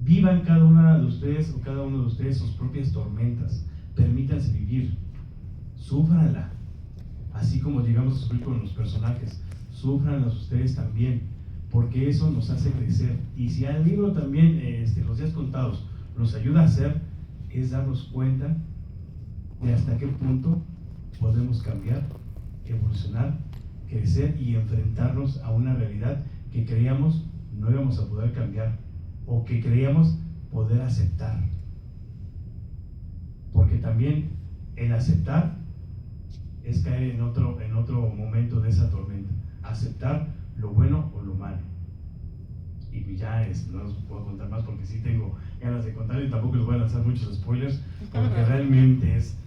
Speaker 7: Vivan cada una de ustedes o cada uno de ustedes sus propias tormentas, permítanse vivir, súfranla, así como llegamos a sufrir con los personajes, súfranlas ustedes también, porque eso nos hace crecer. Y si al libro también, los días contados, nos ayuda a hacer, es darnos cuenta de hasta qué punto podemos cambiar, evolucionar, crecer y enfrentarnos a una realidad que creíamos no íbamos a poder cambiar o que creíamos poder aceptar. Porque también el aceptar es caer en otro momento de esa tormenta, aceptar lo bueno o lo malo. Y pues ya no les puedo contar más porque sí tengo ganas de contar y tampoco les voy a lanzar muchos spoilers porque realmente es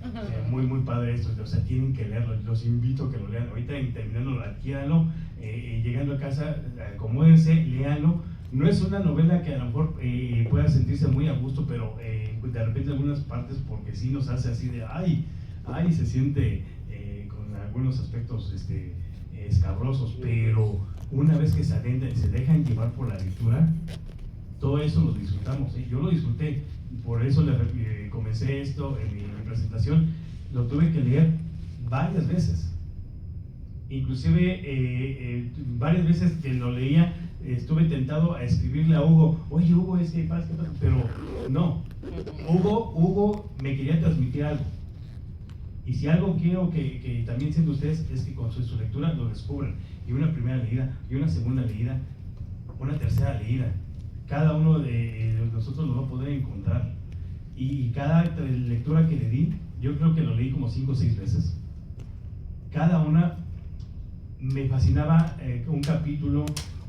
Speaker 7: muy padre esto. O sea, tienen que leerlo, los invito a que lo lean. Ahorita terminando, adquiéranlo, llegando a casa, acomódense, léanlo. No es una novela que a lo mejor pueda sentirse muy a gusto, pero de repente en algunas partes, porque sí nos hace así de ay, se siente con algunos aspectos escabrosos, pero una vez que se adentran y se dejan llevar por la lectura, todo eso lo disfrutamos. Yo lo disfruté, por eso comencé esto en mi presentación, lo tuve que leer varias veces, inclusive varias veces que lo leía estuve tentado a escribirle a Hugo, oye Hugo, ¿qué pasa? Pero no, Hugo me quería transmitir algo. Y si algo quiero que también sienten ustedes es que con su lectura lo descubran. Y una primera leída, y una segunda leída, una tercera leída. Cada uno de nosotros lo va a poder encontrar. Y cada lectura que le di, yo creo que lo leí como 5 o 6 veces. Cada una me fascinaba un capítulo,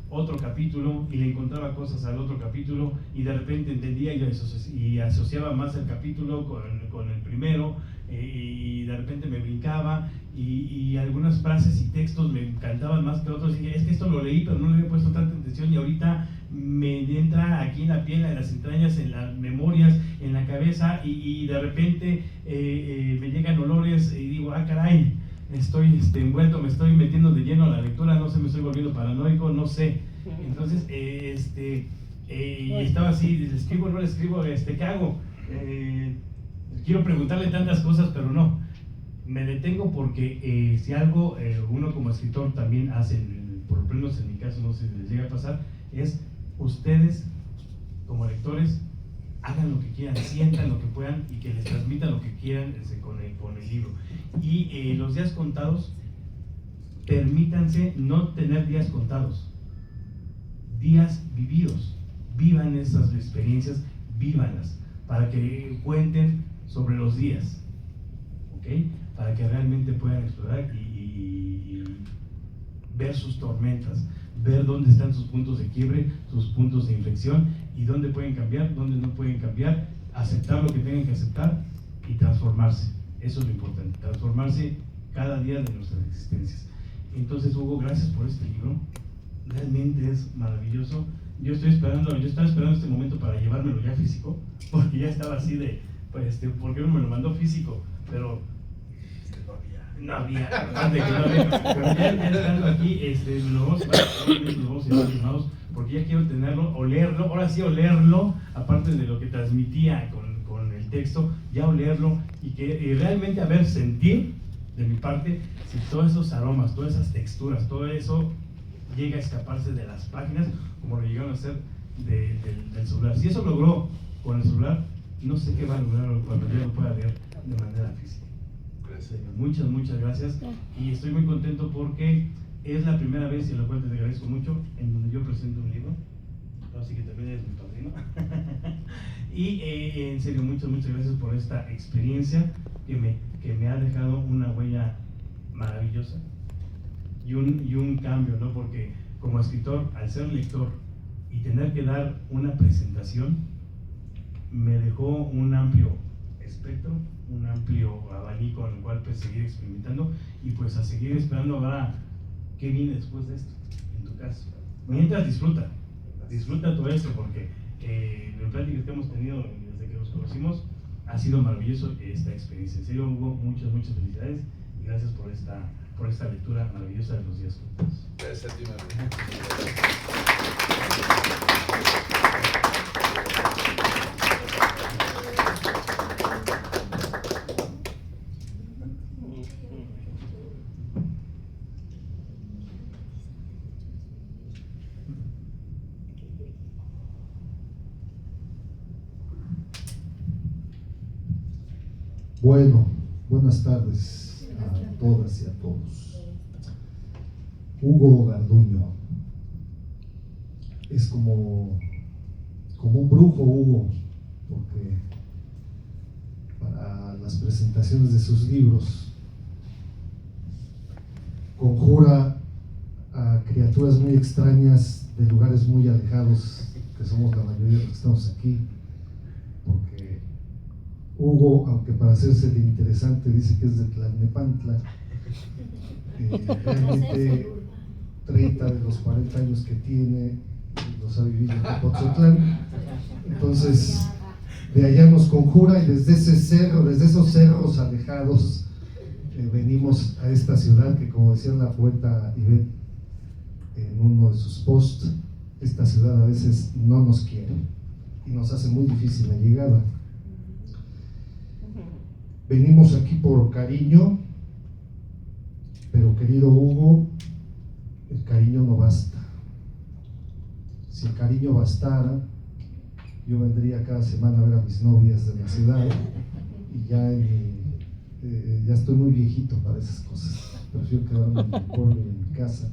Speaker 7: otro capítulo, y le encontraba cosas al otro capítulo, y de repente entendía y asociaba más el capítulo con el primero, y de repente me brincaba, y algunas frases y textos me encantaban más que otros, y dije, es que esto lo leí, pero no le había puesto tanta atención, y ahorita me entra aquí en la piel, en las entrañas, en las memorias, en la cabeza, y de repente me llegan olores, y digo, ah caray, estoy envuelto, me estoy metiendo de lleno a la lectura, no sé, me estoy volviendo paranoico, no sé. Entonces, estaba así, ¿le escribo o no le escribo? ¿Qué hago? Quiero preguntarle tantas cosas, pero no. Me detengo porque si algo uno como escritor también hace, por lo menos en mi caso, no sé si les llega a pasar, es ustedes como lectores hagan lo que quieran, sientan lo que puedan y que les transmitan lo que quieran con el libro. Y los días contados, permítanse no tener días contados. días vividos. Vivan esas experiencias, vívanlas, para que cuenten sobre los días, ¿ok? Para que realmente puedan explorar y ver sus tormentas, ver dónde están sus puntos de quiebre, sus puntos de inflexión y dónde pueden cambiar, dónde no pueden cambiar, aceptar lo que tengan que aceptar y transformarse. Eso es lo importante, transformarse cada día de nuestras existencias. Entonces, Hugo, gracias por este libro, realmente es maravilloso. Yo estaba esperando este momento para llevármelo ya físico, porque ya estaba así de, pues, ¿por qué no me lo mandó físico? Pero no había, pero ya estando aquí, lo vamos a llevar firmados, porque ya quiero tenerlo, olerlo, ahora sí olerlo, aparte de lo que transmitía con el texto, ya olerlo y realmente sentir de mi parte si todos esos aromas, todas esas texturas, todo eso llega a escaparse de las páginas como lo llegaron a hacer del celular. Si eso logró con el celular, no sé qué va a lograr cuando yo lo pueda ver de manera física. Muchas gracias, y estoy muy contento porque es la primera vez, y a lo cual te agradezco mucho, en donde yo presento un libro, así que también eres mi padrino. Y en serio, muchas gracias por esta experiencia que me ha dejado una huella maravillosa y un cambio, ¿no? Porque como escritor, al ser lector y tener que dar una presentación, me dejó un amplio espectro, un amplio abanico en el cual pues seguir experimentando y pues a seguir esperando ahora qué viene después de esto, en tu caso. Mientras disfruta todo esto, porque las pláticas que hemos tenido desde que nos conocimos ha sido maravilloso esta experiencia. En serio, Hugo, muchas felicidades y gracias por esta lectura maravillosa de los días juntos.
Speaker 3: Gracias a ti,
Speaker 8: Bueno, buenas tardes a todas y a todos. Hugo Garduño es como un brujo, Hugo, porque para las presentaciones de sus libros conjura a criaturas muy extrañas de lugares muy alejados, que somos la mayoría de los que estamos aquí, porque Hugo, aunque para hacerse de interesante dice que es de Tlalnepantla, realmente 30 de los 40 años que tiene los ha vivido en Tepoztlán. Entonces, de allá nos conjura y desde esos cerros alejados, venimos a esta ciudad que, como decía la poeta Ivette en uno de sus posts, esta ciudad a veces no nos quiere y nos hace muy difícil la llegada. Venimos aquí por cariño, pero querido Hugo, el cariño no basta. Si el cariño bastara, yo vendría cada semana a ver a mis novias de la ciudad y ya estoy muy viejito para esas cosas. Prefiero quedarme en mi pueblo y en mi casa.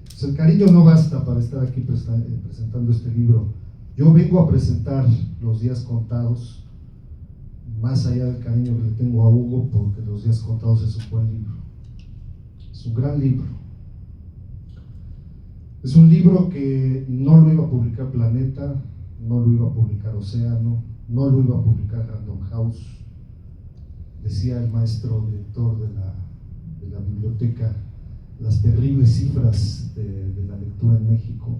Speaker 8: Pues el cariño no basta para estar aquí presentando este libro. Yo vengo a presentar Los días contados, más allá del cariño que le tengo a Hugo, porque Los días contados es un buen libro, es un gran libro. Es un libro que no lo iba a publicar Planeta, no lo iba a publicar Océano, no lo iba a publicar Random House. Decía el maestro director de la biblioteca las terribles cifras de la lectura en México,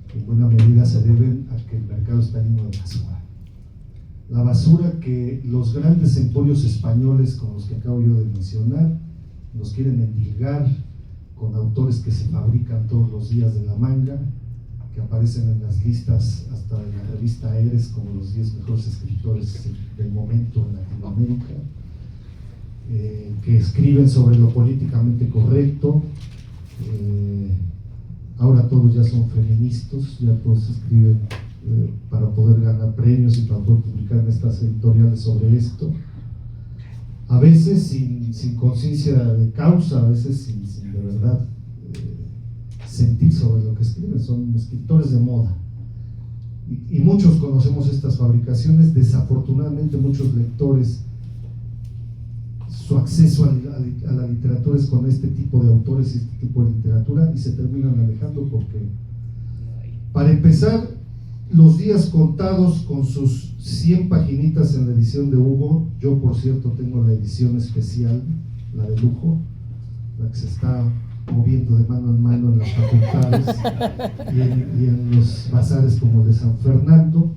Speaker 8: que en buena medida se deben a que el mercado está lleno de basura. La basura que los grandes emporios españoles con los que acabo yo de mencionar nos quieren endilgar con autores que se fabrican todos los días de la manga, que aparecen en las listas hasta de la revista Eres como los 10 mejores escritores del momento en Latinoamérica, que escriben sobre lo políticamente correcto. Ahora todos ya son feministas, ya todos escriben para poder ganar premios y para poder publicar en estas editoriales sobre esto, a veces sin conciencia de causa, a veces sin de verdad sentir sobre lo que escriben, son escritores de moda. Y muchos conocemos estas fabricaciones. Desafortunadamente muchos lectores, su acceso a la literatura es con este tipo de autores y este tipo de literatura, y se terminan alejando porque, para empezar, Los días contados, con sus 100 paginitas en la edición de Hugo. Yo, por cierto, tengo la edición especial, la de lujo, la que se está moviendo de mano en mano en las facultades y en los bazares como el de San Fernando.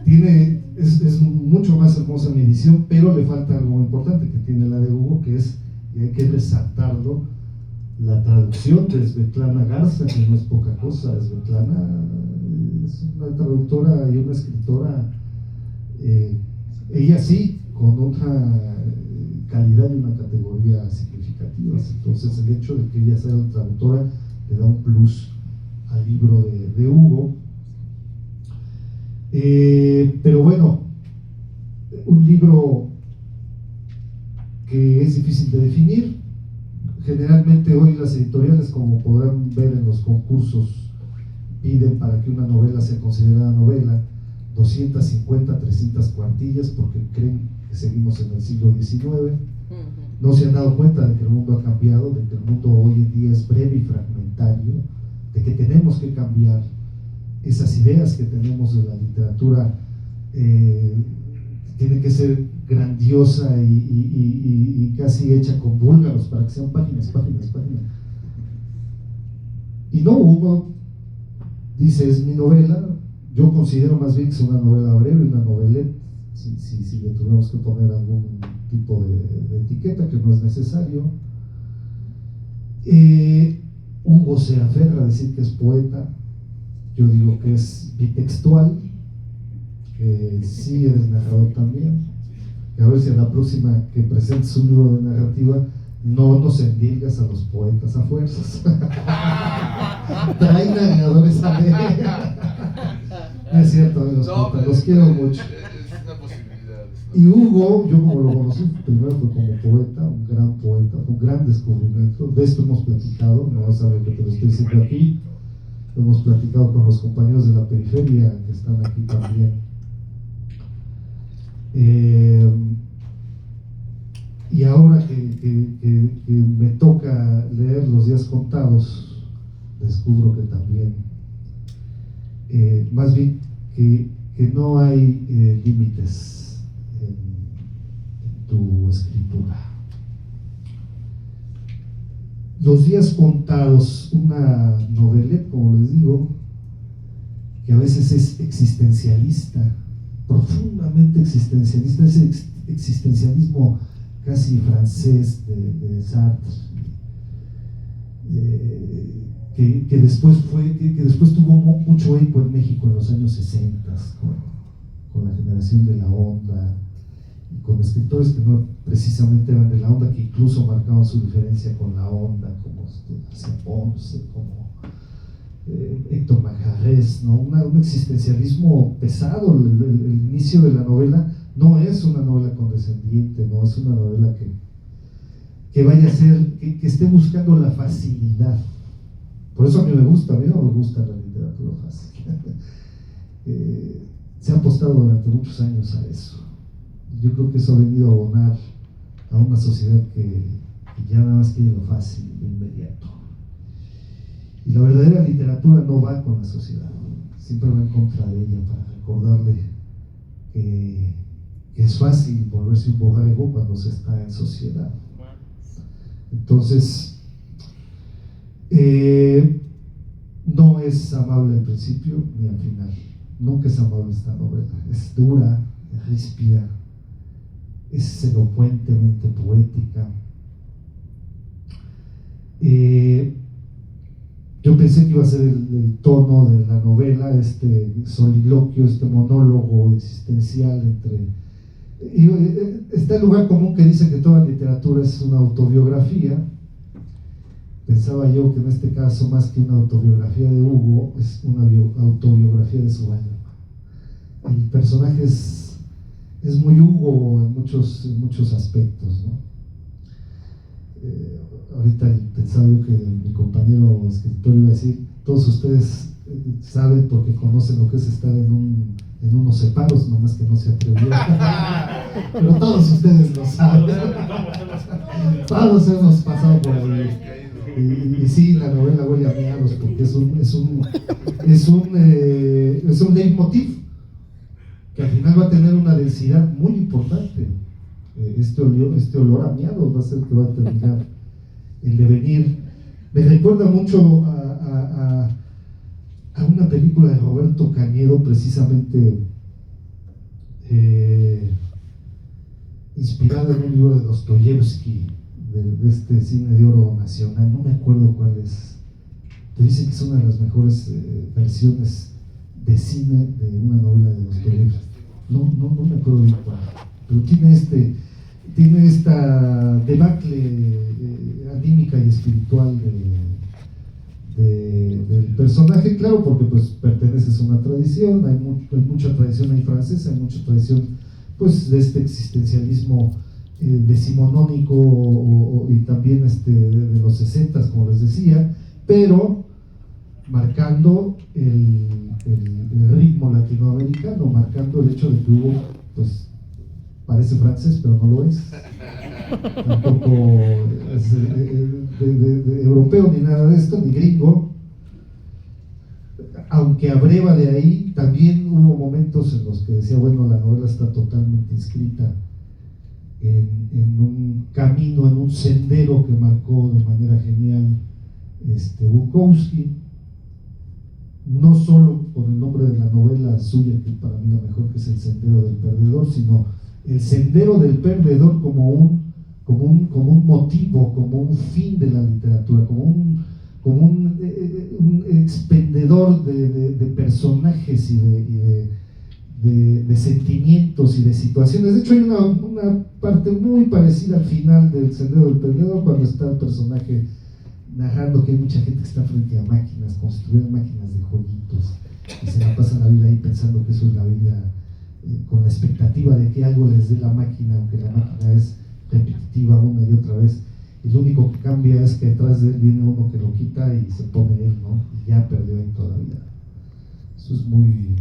Speaker 8: Es mucho más hermosa mi edición, pero le falta algo importante que tiene la de Hugo, que es, y hay que resaltarlo, la traducción de Svetlana Garza, que no es poca cosa. Svetlana es una traductora y una escritora, ella sí, con una calidad y una categoría significativas. Entonces, el hecho de que ella sea una traductora le da un plus al libro de Hugo. Pero bueno, un libro que es difícil de definir. Generalmente hoy las editoriales, como podrán ver en los concursos, piden, para que una novela sea considerada novela, 250, 300 cuartillas, porque creen que seguimos en el siglo XIX. No se han dado cuenta de que el mundo ha cambiado, de que el mundo hoy en día es breve y fragmentario, de que tenemos que cambiar esas ideas que tenemos de la literatura. Tiene que ser grandiosa y casi hecha con búlgaros para que sean páginas. Y no, Hugo dice, es mi novela. Yo considero más bien que es una novela breve, una novelette, si le tuviéramos que poner algún tipo de etiqueta, que no es necesario. Hugo se aferra a decir que es poeta. Yo digo que es bitextual, que sí eres narrador también. Que a ver si a la próxima que presentes un libro de narrativa no nos endilgas a los poetas a fuerzas. Trae narradores a leer. No es cierto, amigos, los quiero mucho.
Speaker 3: Es una posibilidad.
Speaker 8: Y Hugo, yo como lo conocí, primero fue como poeta, un gran poeta, un gran descubrimiento. De esto hemos platicado, no vas a ver que te lo estoy diciendo aquí. Hemos platicado con los compañeros de la periferia que están aquí también. Y ahora que me toca leer Los días contados, descubro que también, más bien que no hay límites en tu escritura. Los días contados, una novelette, como les digo, que a veces es existencialista, profundamente existencialista, ese existencialismo casi francés de Sartre, que después tuvo mucho eco en México en los años 60 con la generación de la onda, y con escritores que no precisamente eran de la onda, que incluso marcaban su diferencia con la onda, como Ponce, como Héctor Majarrés, ¿no? Un existencialismo pesado. El inicio de la novela no es una novela condescendiente, no es una novela que vaya a ser, que esté buscando la facilidad. Por eso a mí no me gusta la literatura fácil. Se ha apostado durante muchos años a eso. Yo creo que eso ha venido a abonar a una sociedad que ya nada más quiere lo fácil, lo inmediato. Y la verdadera literatura no va con la sociedad, siempre va en contra de ella, para recordarle que es fácil volverse un borrego cuando se está en sociedad. Entonces, no es amable al principio ni al final. Nunca es amable esta novela. Es dura, es ríspida, es elocuentemente poética. Yo pensé que iba a ser el tono de la novela, este soliloquio, este monólogo existencial entre... Está el lugar común que dice que toda literatura es una autobiografía. Pensaba yo que en este caso, más que una autobiografía de Hugo, es una autobiografía de su alma. El personaje es muy Hugo en muchos aspectos, ¿no? ahorita pensaba yo que mi compañero escritor iba a decir, todos ustedes saben porque conocen lo que es estar en unos separos, nomás que no se atrevieron. Pero todos ustedes lo saben. Todos hemos pasado por ahí. Y sí, la novela huele a miados porque es un leitmotiv que al final va a tener una densidad muy importante. Este olor a miados va a ser que va a terminar el devenir. Me recuerda mucho a una película de Roberto Cañedo, precisamente inspirada en un libro de Dostoyevsky, de este cine de oro nacional. No me acuerdo cuál es, pero dicen que es una de las mejores versiones de cine de una novela de Dostoyevsky. No me acuerdo bien cuál, pero tiene esta debacle anímica y espiritual del personaje, claro, porque pues perteneces a una tradición, hay mucha tradición ahí francesa, hay mucha tradición pues de este existencialismo decimonónico y también de los 60s, como les decía, pero marcando el ritmo latinoamericano, marcando el hecho de que Hugo pues parece francés, pero no lo es, tampoco es de europeo ni nada de esto, ni gringo, aunque abreva de ahí. También hubo momentos en los que decía, bueno, la novela está totalmente inscrita en un camino, en un sendero que marcó de manera genial Bukowski, no solo por el nombre de la novela suya, que para mí la mejor, que es El Sendero del Perdedor, sino el Sendero del Perdedor como un motivo, como un fin de la literatura, como un expendedor de personajes y de sentimientos y de situaciones. De hecho, hay una parte muy parecida al final del Sendero del Perdedor, cuando está el personaje narrando que hay mucha gente que está frente a máquinas, construyendo máquinas de jueguitos, y se la pasan la vida ahí pensando que eso es la vida, con la expectativa de que algo les dé la máquina, aunque la máquina es repetitiva una y otra vez, y lo único que cambia es que detrás de él viene uno que lo quita y se pone él, ¿no? Y ya perdió ahí toda la vida. Eso es muy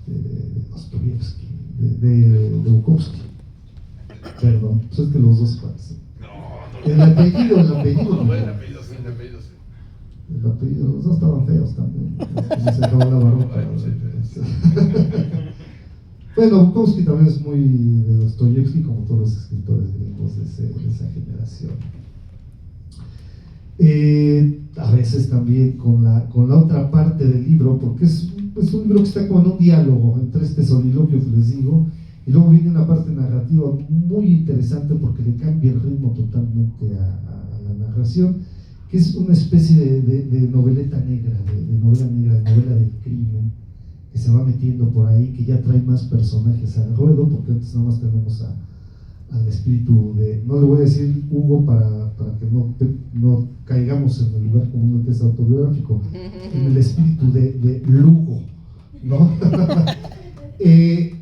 Speaker 8: de Dostoyevsky, de Bukowski. Perdón, pues es que los dos parecen. El apellido, los dos estaban feos también. Se acabó la barroca. Bueno, Bukowski también es muy de Dostoyevsky, como todos los escritores gringos de esa generación. A veces también con la otra parte del libro, porque es un libro que está como en un diálogo entre este soliloquio que les digo, y luego viene una parte narrativa muy interesante porque le cambia el ritmo totalmente a la narración, que es una especie de noveleta negra, de novela del crimen, que se va metiendo por ahí, que ya trae más personajes al ruedo, porque antes nada más tenemos al espíritu de, no le voy a decir Hugo para que no caigamos en el lugar común que es autobiográfico, en el espíritu de Lugo, ¿no? En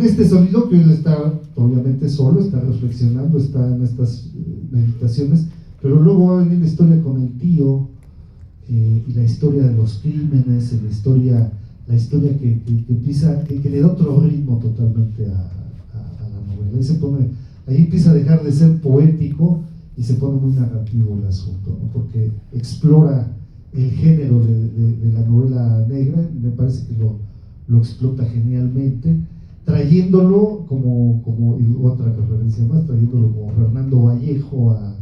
Speaker 8: este soliloquio él está obviamente solo, está reflexionando, está en estas meditaciones, pero luego va a venir la historia con el tío, y la historia de los crímenes, la historia que empieza, que le da otro ritmo totalmente a la novela. Ahí empieza a dejar de ser poético y se pone muy narrativo el asunto, ¿no? Porque explora el género de la novela negra, me parece que lo explota genialmente, trayéndolo como y otra referencia más, trayéndolo como Fernando Vallejo a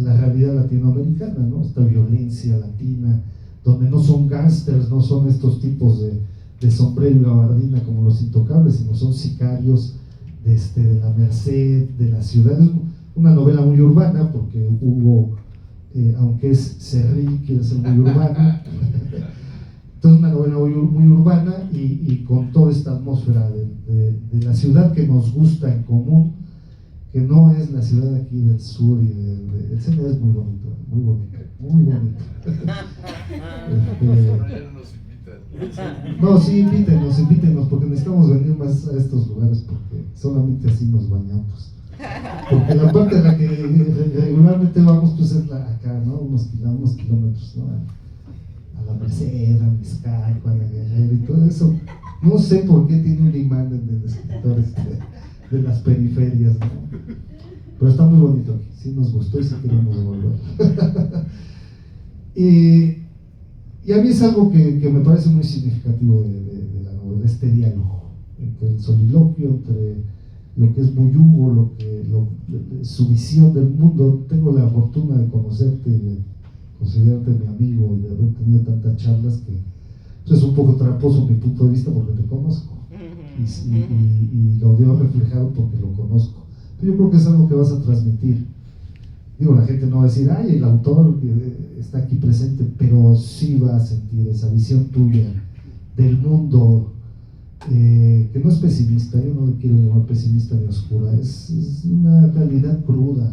Speaker 8: la realidad latinoamericana, ¿no? Esta violencia latina, donde no son gángsters, no son estos tipos de sombrero y gabardina como los Intocables, sino son sicarios de la Merced, de la ciudad. Es una novela muy urbana, porque Hugo, aunque es cerril, quiere ser muy urbana. Entonces, una novela muy urbana y con toda esta atmósfera de la ciudad que nos gusta en común, que no es la ciudad aquí del sur y el centro. Es muy bonito, muy bonito, muy bonito. No, sí, invítenos, porque necesitamos venir más a estos lugares, porque solamente así nos bañamos. Porque la parte a la que regularmente vamos, pues es la acá, ¿no? Unos kilómetros, ¿no? A la Merced, a Mezcalco, a la Guerrero y todo eso. No sé por qué tiene un imán de escritores de las periferias, ¿no? Pero está muy bonito aquí, sí nos gustó y sí queremos volver. Y a mí es algo que me parece muy significativo de la novela, este diálogo entre el soliloquio, entre lo que es Buyugo, su visión del mundo. Tengo la fortuna de conocerte, de considerarte mi amigo y de haber tenido tantas charlas que pues, es un poco tramposo mi punto de vista porque te conozco y lo veo reflejado porque lo conozco. Pero yo creo que es algo que vas a transmitir. Digo, la gente no va a decir, ay, el autor está aquí presente, pero sí va a sentir esa visión tuya del mundo, que no es pesimista, yo no le quiero llamar pesimista ni oscura, es una realidad cruda,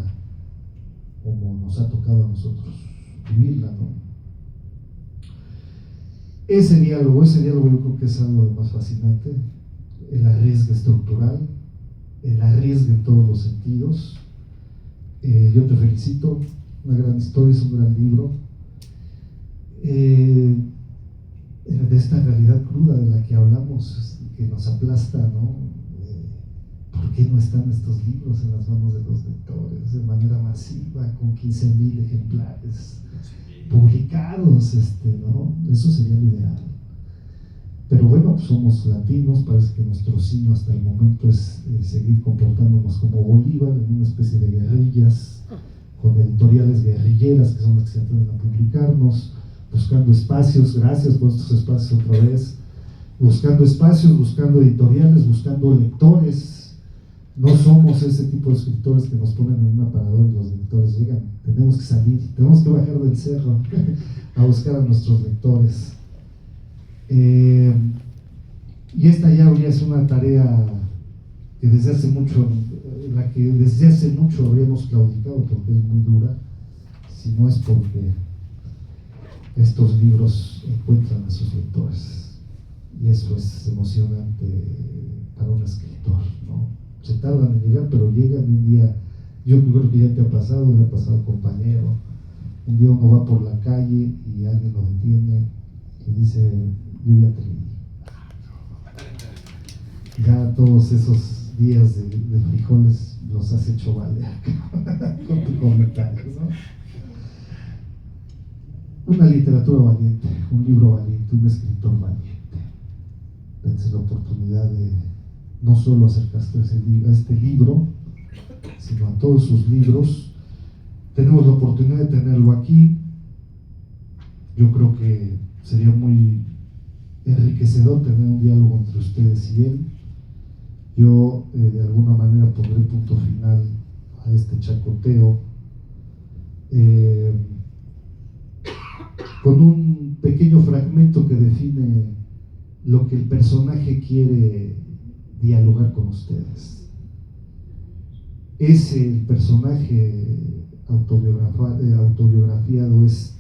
Speaker 8: como nos ha tocado a nosotros vivirla, ¿no? Ese diálogo yo creo que es algo de más fascinante, el arriesgue estructural, el arriesgue en todos los sentidos. Yo te felicito, una gran historia, es un gran libro, de esta realidad cruda de la que hablamos, que nos aplasta, ¿no? ¿Por qué no están estos libros en las manos de los lectores de manera masiva, con 15,000 ejemplares publicados, ¿no? Eso sería lo ideal. Pero bueno, pues somos latinos, parece que nuestro signo hasta el momento es seguir comportándonos como Bolívar, en una especie de guerrillas, con editoriales guerrilleras que son las que se atreven a publicarnos, buscando espacios, gracias por estos espacios otra vez, buscando espacios, buscando editoriales, buscando lectores. No somos ese tipo de escritores que nos ponen en un aparador y los lectores llegan. Tenemos que salir, tenemos que bajar del cerro a buscar a nuestros lectores. Y esta ya es una tarea que desde hace mucho, la que desde hace mucho habríamos claudicado porque es muy dura, si no es porque estos libros encuentran a sus lectores, y eso es emocionante para un escritor, ¿no? Se tardan en llegar, pero llegan un día. Yo creo que ya te ha pasado, le ha pasado, compañero. Un día uno va por la calle y alguien lo detiene y dice, yo ya te leí. Ya todos esos días de frijoles los has hecho valer con tu comentario, ¿no? Una literatura valiente, un libro valiente, un escritor valiente. Dense la oportunidad de no solo acercarse a este libro, sino a todos sus libros. Tenemos la oportunidad de tenerlo aquí. Yo creo que sería muy enriquecedor tener un diálogo entre ustedes y él. Yo de alguna manera pondré punto final a este chacoteo con un pequeño fragmento que define lo que el personaje quiere dialogar con ustedes. El personaje autobiografiado es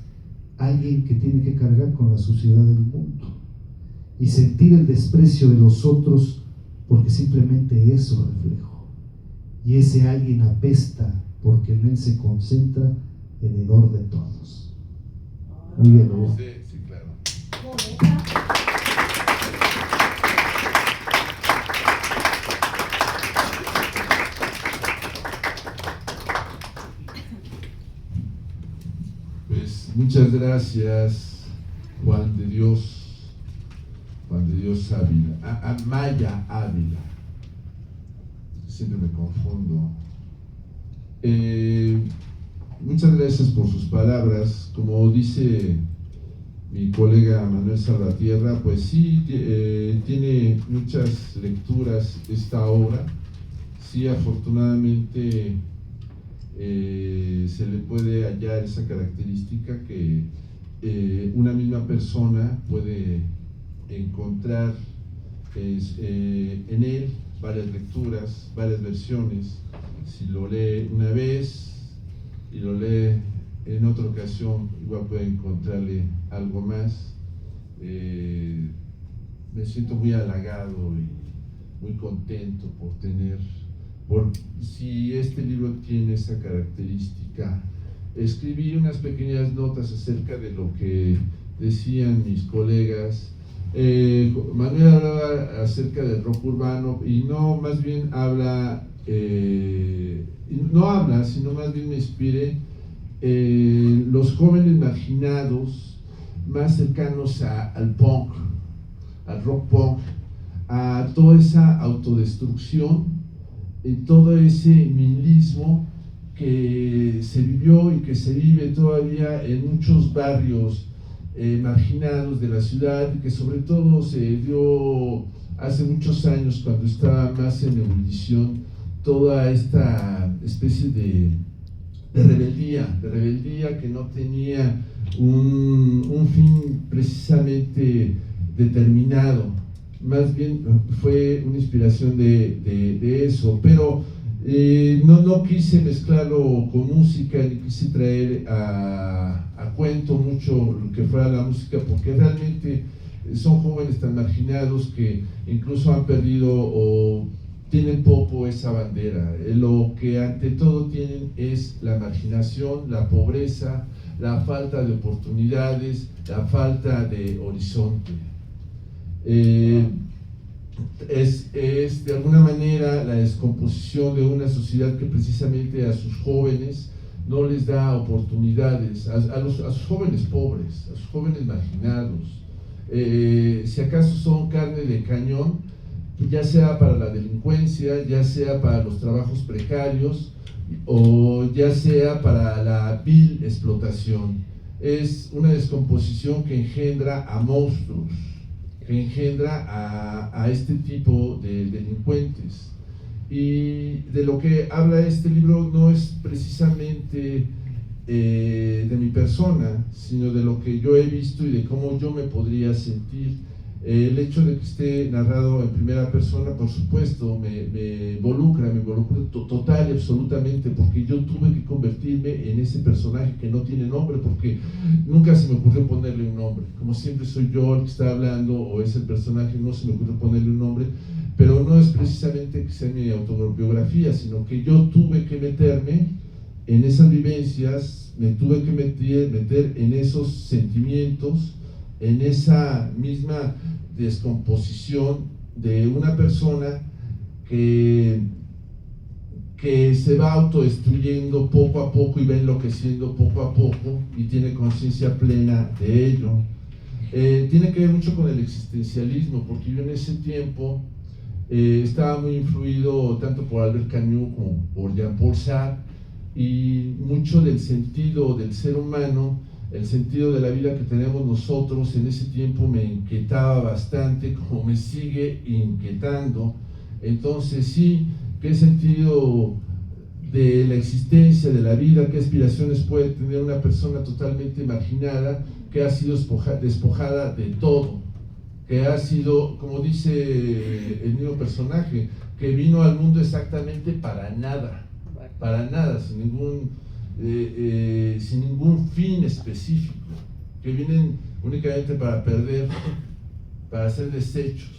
Speaker 8: alguien que tiene que cargar con la suciedad del mundo y sentir el desprecio de los otros porque simplemente es su reflejo. Y ese alguien apesta porque en él se concentra el hedor de todos. Muy bien, ¿no?
Speaker 3: Sí, sí, claro. Pues muchas gracias, Juan de Dios Ávila, Amaya Ávila, siempre me confundo. Muchas gracias por sus palabras. Como dice mi colega Manuel Salvatierra, pues sí, tiene muchas lecturas esta obra. Sí, afortunadamente se le puede hallar esa característica que una misma persona puede encontrar en él varias lecturas, varias versiones. Si lo lee una vez y lo lee en otra ocasión, igual puede encontrarle algo más. Me siento muy halagado y muy contento por tener por si este libro tiene esa característica. Escribí unas pequeñas notas acerca de lo que decían mis colegas. Manuel hablaba acerca del rock urbano y no, más bien habla, no habla, sino más bien me inspiré los jóvenes marginados más cercanos al punk, al rock punk, a toda esa autodestrucción, todo ese nihilismo que se vivió y que se vive todavía en muchos barrios marginados de la ciudad, y que sobre todo se dio hace muchos años, cuando estaba más en ebullición toda esta especie de rebeldía que no tenía un fin precisamente determinado. Más bien fue una inspiración de eso, pero no quise mezclarlo con música, ni quise traer a cuento mucho lo que fuera la música, porque realmente son jóvenes tan marginados que incluso han perdido o tienen poco esa bandera. Lo que ante todo tienen es la marginación, la pobreza, la falta de oportunidades, la falta de horizonte. Es de alguna manera la descomposición de una sociedad que precisamente a sus jóvenes no les da oportunidades, a sus jóvenes pobres, a sus jóvenes marginados. Si acaso son carne de cañón, ya sea para la delincuencia, ya sea para los trabajos precarios, o ya sea para la vil explotación. Es una descomposición que engendra a monstruos, que engendra a este tipo de delincuentes. Y de lo que habla este libro no es precisamente de mi persona, sino de lo que yo he visto y de cómo yo me podría sentir. El hecho de que esté narrado en primera persona, por supuesto, me involucra total y absolutamente, porque yo tuve que convertirme en ese personaje que no tiene nombre, porque nunca se me ocurrió ponerle un nombre. Como siempre soy yo el que está hablando, o es el personaje, no se me ocurrió ponerle un nombre, pero no es precisamente que sea mi autobiografía, sino que yo tuve que meterme en esas vivencias, me tuve que meter en esos sentimientos, en esa misma descomposición de una persona que se va autodestruyendo poco a poco y va enloqueciendo poco a poco y tiene conciencia plena de ello. Tiene que ver mucho con el existencialismo, porque yo en ese tiempo estaba muy influido tanto por Albert Camus como por Jean-Paul Sartre, y mucho del sentido del ser humano, el sentido de la vida que tenemos nosotros en ese tiempo me inquietaba bastante, como me sigue inquietando. Entonces sí, ¿qué sentido de la existencia, de la vida, qué aspiraciones puede tener una persona totalmente marginada, que ha sido despojada de todo, que ha sido, como dice el mismo personaje, que vino al mundo exactamente para nada, sin ningún fin específico, que vienen únicamente para perder, para ser desechos.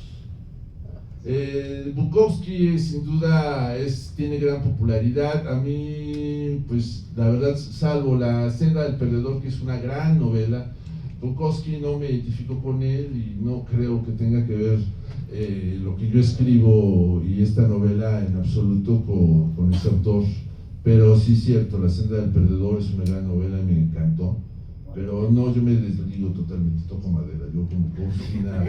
Speaker 3: Bukowski sin duda tiene gran popularidad. A mí, pues la verdad, salvo La senda del perdedor, que es una gran novela, Bukowski no me identifico con él y no creo que tenga que ver lo que yo escribo y esta novela en absoluto con ese autor. Pero sí es cierto, La senda del perdedor es una gran novela y me encantó. Pero no, yo me desligo totalmente, toco madera, yo como Bukowski nada.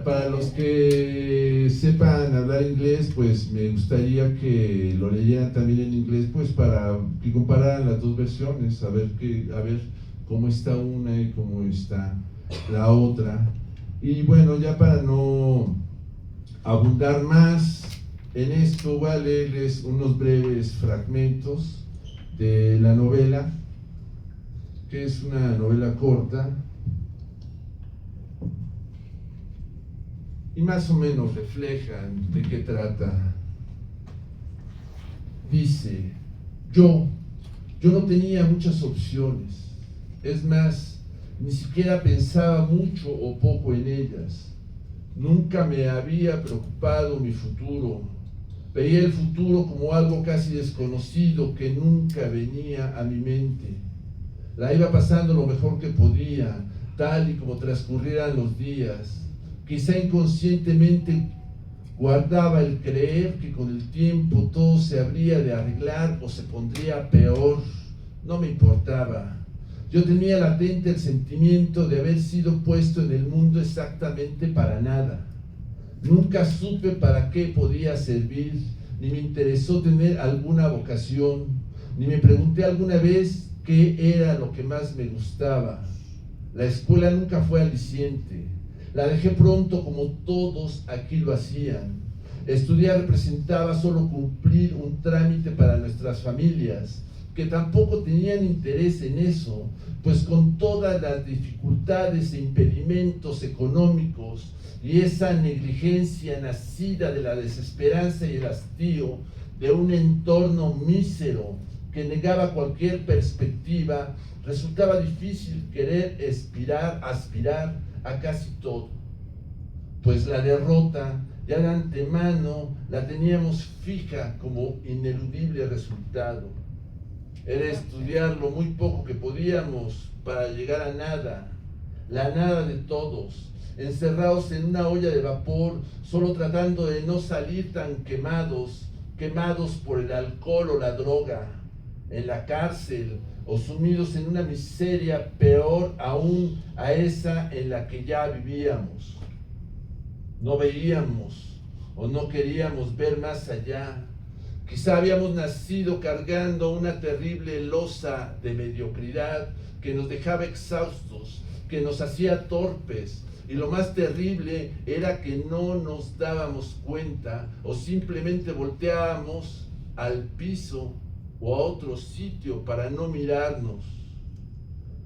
Speaker 3: Para los que sepan hablar inglés, pues me gustaría que lo leyeran también en inglés, pues para que compararan las dos versiones, a ver cómo está una y cómo está la otra. Y bueno, ya para no abundar más en esto, voy a leerles unos breves fragmentos de la novela, que es una novela corta y más o menos reflejan de qué trata. Dice: yo no tenía muchas opciones, es más, ni siquiera pensaba mucho o poco en ellas. Nunca me había preocupado mi futuro. Veía el futuro como algo casi desconocido que nunca venía a mi mente. La iba pasando lo mejor que podía, tal y como transcurrieran los días. Quizá inconscientemente guardaba el creer que con el tiempo todo se habría de arreglar o se pondría peor. No me importaba. Yo tenía latente el sentimiento de haber sido puesto en el mundo exactamente para nada. Nunca supe para qué podía servir, ni me interesó tener alguna vocación, ni me pregunté alguna vez qué era lo que más me gustaba. La escuela nunca fue aliciente. La dejé pronto como todos aquí lo hacían. Estudiar representaba solo cumplir un trámite para nuestras familias, que tampoco tenían interés en eso, pues con todas las dificultades e impedimentos económicos y esa negligencia nacida de la desesperanza y el hastío de un entorno mísero que negaba cualquier perspectiva, resultaba difícil querer aspirar a casi todo, pues la derrota ya de antemano la teníamos fija como ineludible resultado. Era estudiar lo muy poco que podíamos para llegar a nada, la nada de todos, encerrados en una olla de vapor, solo tratando de no salir tan quemados por el alcohol o la droga, en la cárcel o sumidos en una miseria peor aún a esa en la que ya vivíamos. No veíamos o no queríamos ver más allá. Quizá habíamos nacido cargando una terrible losa de mediocridad que nos dejaba exhaustos, que nos hacía torpes, y lo más terrible era que no nos dábamos cuenta o simplemente volteábamos al piso o a otro sitio para no mirarnos.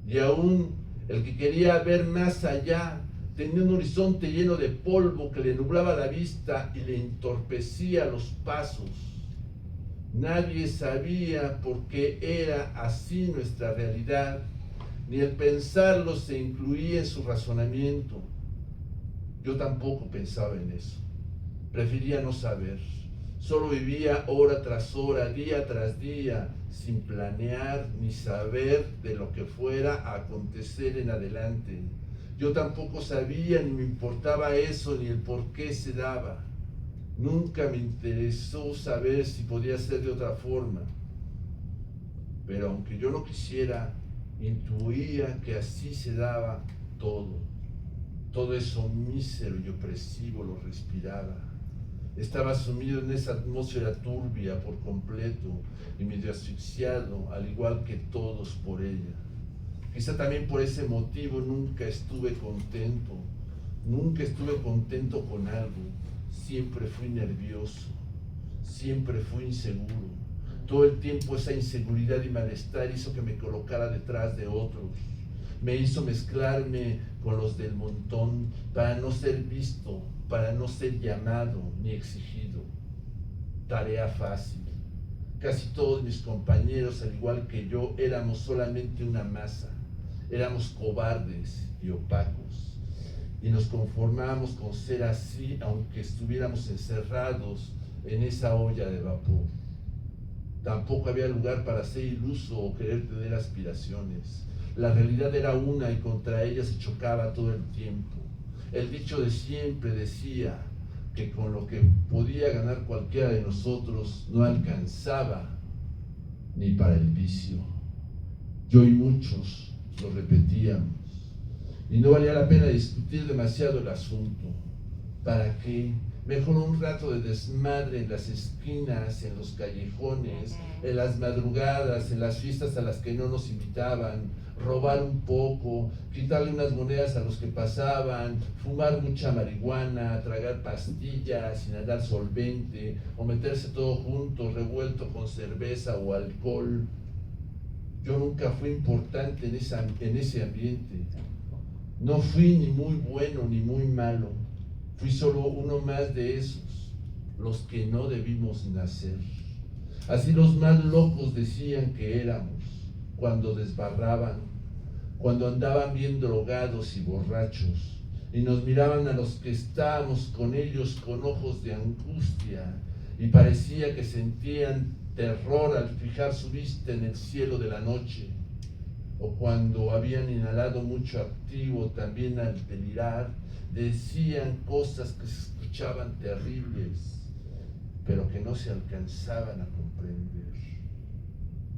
Speaker 3: Y aún el que quería ver más allá tenía un horizonte lleno de polvo que le nublaba la vista y le entorpecía los pasos. Nadie sabía por qué era así nuestra realidad, ni el pensarlo se incluía en su razonamiento. Yo tampoco pensaba en eso. Prefería no saber. Solo vivía hora tras hora, día tras día, sin planear ni saber de lo que fuera a acontecer en adelante. Yo tampoco sabía ni me importaba eso ni el por qué se daba. Nunca me interesó saber si podía ser de otra forma. Pero aunque yo no quisiera, intuía que así se daba todo. Todo eso mísero y opresivo lo respiraba. Estaba sumido en esa atmósfera turbia por completo y medio asfixiado, al igual que todos por ella. Quizá también por ese motivo nunca estuve contento con algo. Siempre fui nervioso, siempre fui inseguro. Todo el tiempo esa inseguridad y malestar hizo que me colocara detrás de otros. Me hizo mezclarme con los del montón para no ser visto, para no ser llamado ni exigido. Tarea fácil. Casi todos mis compañeros, al igual que yo, éramos solamente una masa. Éramos cobardes y opacos. Y nos conformábamos con ser así, aunque estuviéramos encerrados en esa olla de vapor. Tampoco había lugar para ser iluso o querer tener aspiraciones. La realidad era una y contra ella se chocaba todo el tiempo. El dicho de siempre decía que con lo que podía ganar cualquiera de nosotros no alcanzaba ni para el vicio. Yo y muchos lo repetíamos. Y no valía la pena discutir demasiado el asunto. ¿Para qué? Mejor un rato de desmadre en las esquinas, en los callejones, en las madrugadas, en las fiestas a las que no nos invitaban, robar un poco, quitarle unas monedas a los que pasaban, fumar mucha marihuana, tragar pastillas, inhalar solvente, o meterse todo junto, revuelto con cerveza o alcohol. Yo nunca fui importante en ese ambiente. No fui ni muy bueno ni muy malo. Fui solo uno más de esos, los que no debimos nacer. Así los más locos decían que éramos, cuando desbarraban, cuando andaban bien drogados y borrachos, y nos miraban a los que estábamos con ellos con ojos de angustia, y parecía que sentían terror al fijar su vista en el cielo de la noche, o cuando habían inhalado mucho activo, también al delirar, decían cosas que se escuchaban terribles, pero que no se alcanzaban a comprender.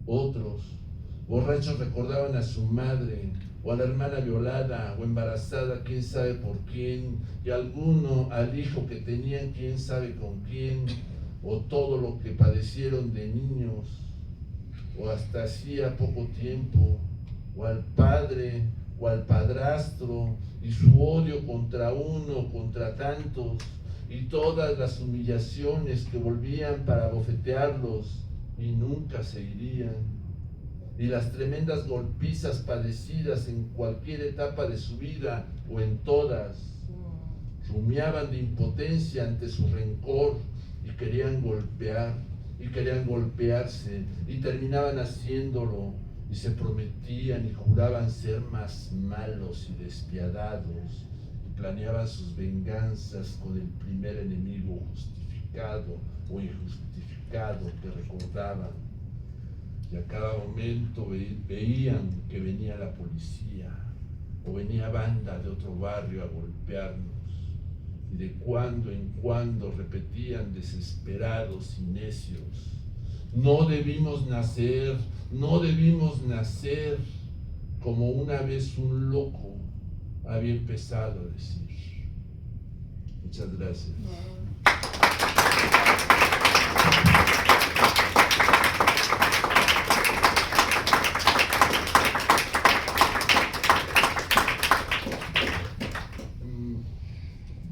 Speaker 3: Otros, borrachos, recordaban a su madre, o a la hermana violada o embarazada, quién sabe por quién, y alguno al hijo que tenían, quién sabe con quién, o todo lo que padecieron de niños, o hasta hacía poco tiempo, o al padre o al padrastro, y su odio contra uno, contra tantos, y todas las humillaciones que volvían para bofetearlos y nunca se irían, y las tremendas golpizas padecidas en cualquier etapa de su vida o en todas. Rumiaban de impotencia ante su rencor y querían golpear, y querían golpearse, y terminaban haciéndolo, y se prometían y juraban ser más malos y despiadados, y planeaban sus venganzas con el primer enemigo justificado o injustificado que recordaban. Y a cada momento veían que venía la policía o venía banda de otro barrio a golpearnos, y de cuando en cuando repetían desesperados y necios: no debimos nacer, no debimos nacer, como una vez un loco había empezado a decir. Muchas gracias.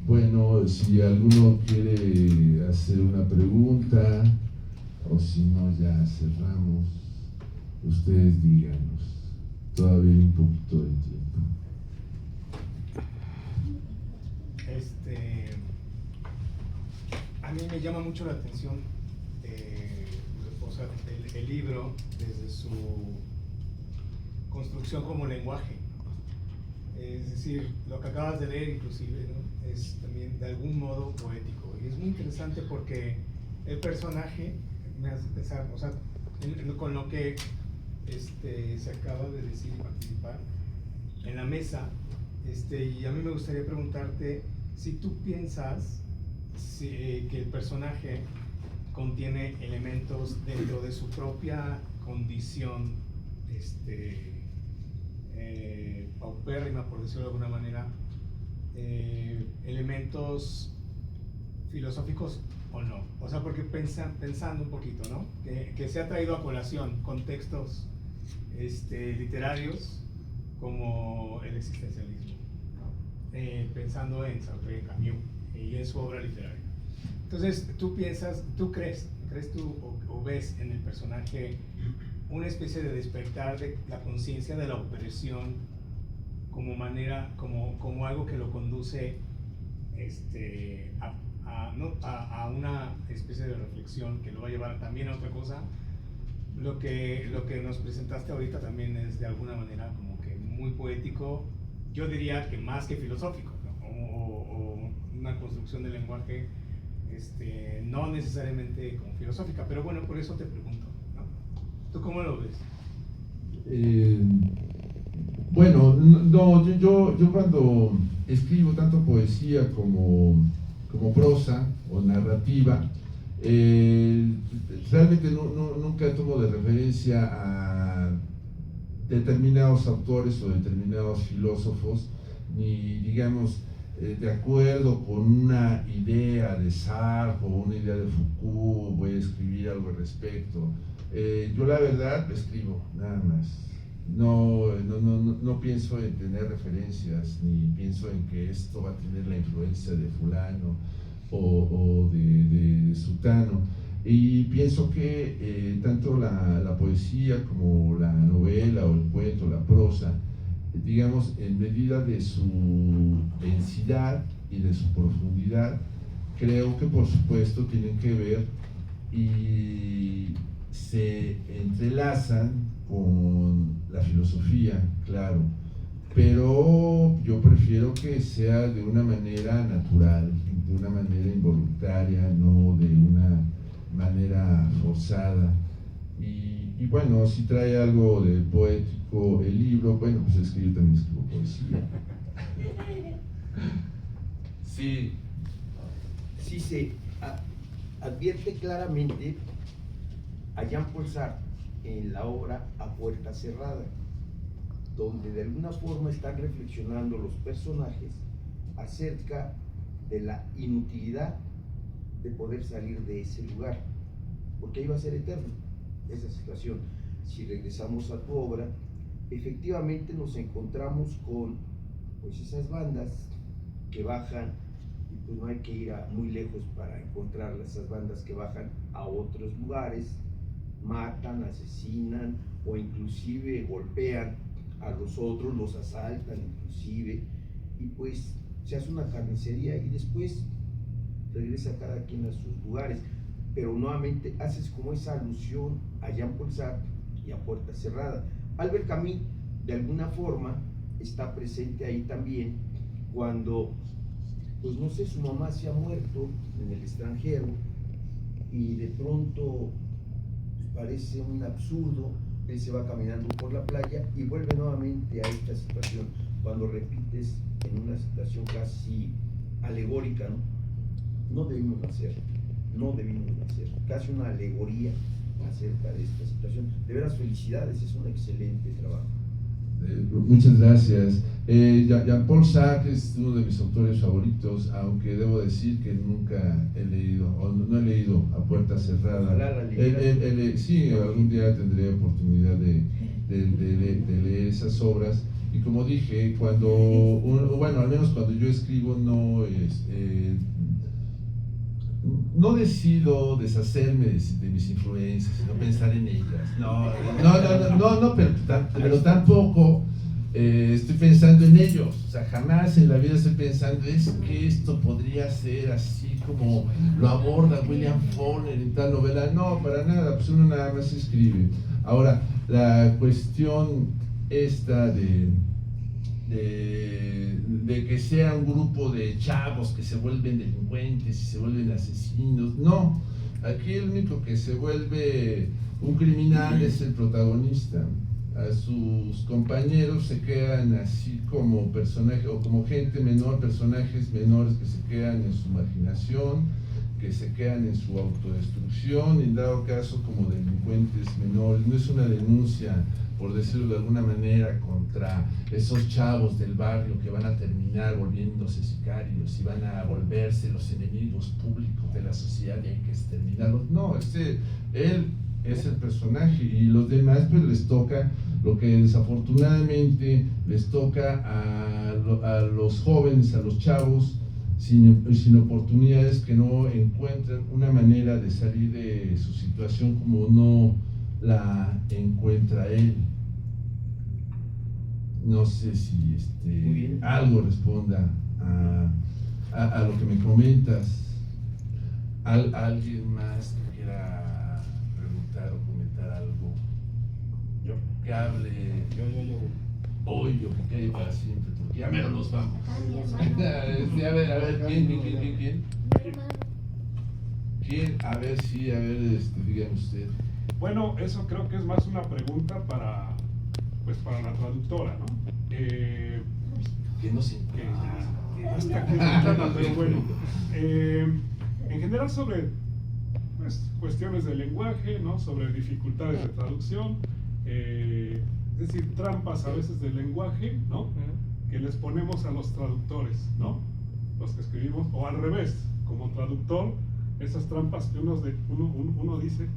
Speaker 3: Bueno, si alguno quiere hacer una pregunta, o si no, ya cerramos. Ustedes díganos. Todavía hay un poquito de tiempo.
Speaker 9: A mí me llama mucho la atención, o sea, el libro desde su construcción como lenguaje. Es decir, lo que acabas de leer inclusive, ¿no?, es también de algún modo poético, y es muy interesante porque el personaje me hace pensar, o sea, con lo que se acaba de decir y participar en la mesa, y a mí me gustaría preguntarte si tú piensas que el personaje contiene elementos dentro de su propia condición paupérrima, por decirlo de alguna manera, elementos filosóficos o no. O sea, porque pensando un poquito, ¿no?, que se ha traído a colación contextos literarios como el existencialismo, ¿no? Pensando en Sartre, Camus y en su obra literaria. Entonces, tú crees tú o ves en el personaje una especie de despertar de la conciencia de la opresión como manera, como algo que lo conduce a una especie de reflexión que lo va a llevar también a otra cosa. Lo que nos presentaste ahorita también es de alguna manera como que muy poético, yo diría que más que filosófico, ¿no? o una construcción del lenguaje no necesariamente como filosófica, pero bueno, por eso te pregunto, ¿no? ¿Tú cómo lo ves?
Speaker 3: Bueno, no, yo cuando escribo tanto poesía como prosa o narrativa, realmente nunca tomo de referencia a determinados autores o determinados filósofos, ni digamos de acuerdo con una idea de Sartre o una idea de Foucault voy a escribir algo al respecto. Yo la verdad lo escribo, nada más. No pienso en tener referencias, ni pienso en que esto va a tener la influencia de fulano o de sutano. Y pienso que tanto la poesía como la novela o el cuento, la prosa, digamos, en medida de su densidad y de su profundidad, creo que por supuesto tienen que ver y se entrelazan con la filosofía, claro, pero yo prefiero que sea de una manera natural, de una manera involuntaria, no de una manera forzada. Y bueno, si trae algo de poético el libro, bueno, pues es que yo también escribo poesía.
Speaker 10: Sí, sí se advierte claramente a Jean-Paul Sartre en la obra A Puerta Cerrada, donde de alguna forma están reflexionando los personajes acerca de la inutilidad de poder salir de ese lugar, porque ahí va a ser eterno esa situación. Si regresamos a tu obra, efectivamente nos encontramos con pues esas bandas que bajan, y pues no hay que ir muy lejos para encontrar esas bandas que bajan a otros lugares, matan, asesinan o inclusive golpean a los otros, los asaltan inclusive, y pues se hace una carnicería y después regresa cada quien a sus lugares. Pero nuevamente haces como esa alusión a Jean-Paul Sartre y a Puerta Cerrada. Albert Camus de alguna forma está presente ahí también cuando, pues no sé, su mamá se ha muerto en el extranjero y de pronto pues, parece un absurdo. Él se va caminando por la playa y vuelve nuevamente a esta situación cuando repites en una situación casi alegórica, ¿no? No debimos hacer, casi una alegoría acerca de esta situación. De veras, felicidades, es un excelente trabajo.
Speaker 3: Muchas gracias. Jean-Paul Sartre es uno de mis autores favoritos, aunque debo decir que nunca he leído, o no he leído A Puerta Cerrada. Sí, algún día tendré oportunidad de leer esas obras. Y como dije, bueno, al menos cuando yo escribo no decido deshacerme de mis influencias, sino pensar en ellas. Pero tampoco estoy pensando en ellos. O sea, jamás en la vida estoy pensando, es que esto podría ser así como lo aborda William Faulkner en tal novela. No, para nada, pues uno nada más escribe. Ahora, la cuestión esta de que sea un grupo de chavos que se vuelven delincuentes y se vuelven asesinos, no, aquí el único que se vuelve un criminal es el protagonista. A sus compañeros se quedan así como personajes o como gente menor, personajes menores que se quedan en su marginación, que se quedan en su autodestrucción y en dado caso como delincuentes menores. No es una denuncia, por decirlo de alguna manera, contra esos chavos del barrio que van a terminar volviéndose sicarios y van a volverse los enemigos públicos de la sociedad y hay que exterminarlos. No, él es el personaje y los demás pues les toca lo que desafortunadamente les toca a los jóvenes, a los chavos sin oportunidades, que no encuentran una manera de salir de su situación como no la encuentra él. No sé si algo responda a lo que me comentas. ¿Alguien más que quiera preguntar o comentar algo? Yo. Que hable. Yo. Que calle para siempre, porque ya menos nos vamos. A ver, ¿quién? ¿Quién? A ver, díganme usted.
Speaker 11: Bueno, eso creo que es más una pregunta para la traductora, ¿no?
Speaker 3: Que no se
Speaker 11: pero bueno, en general sobre cuestiones de lenguaje, ¿no? Sobre dificultades de traducción, es decir, trampas a veces del lenguaje, ¿no? Que les ponemos a los traductores, ¿no? Los que escribimos, o al revés, como traductor, esas trampas que uno dice,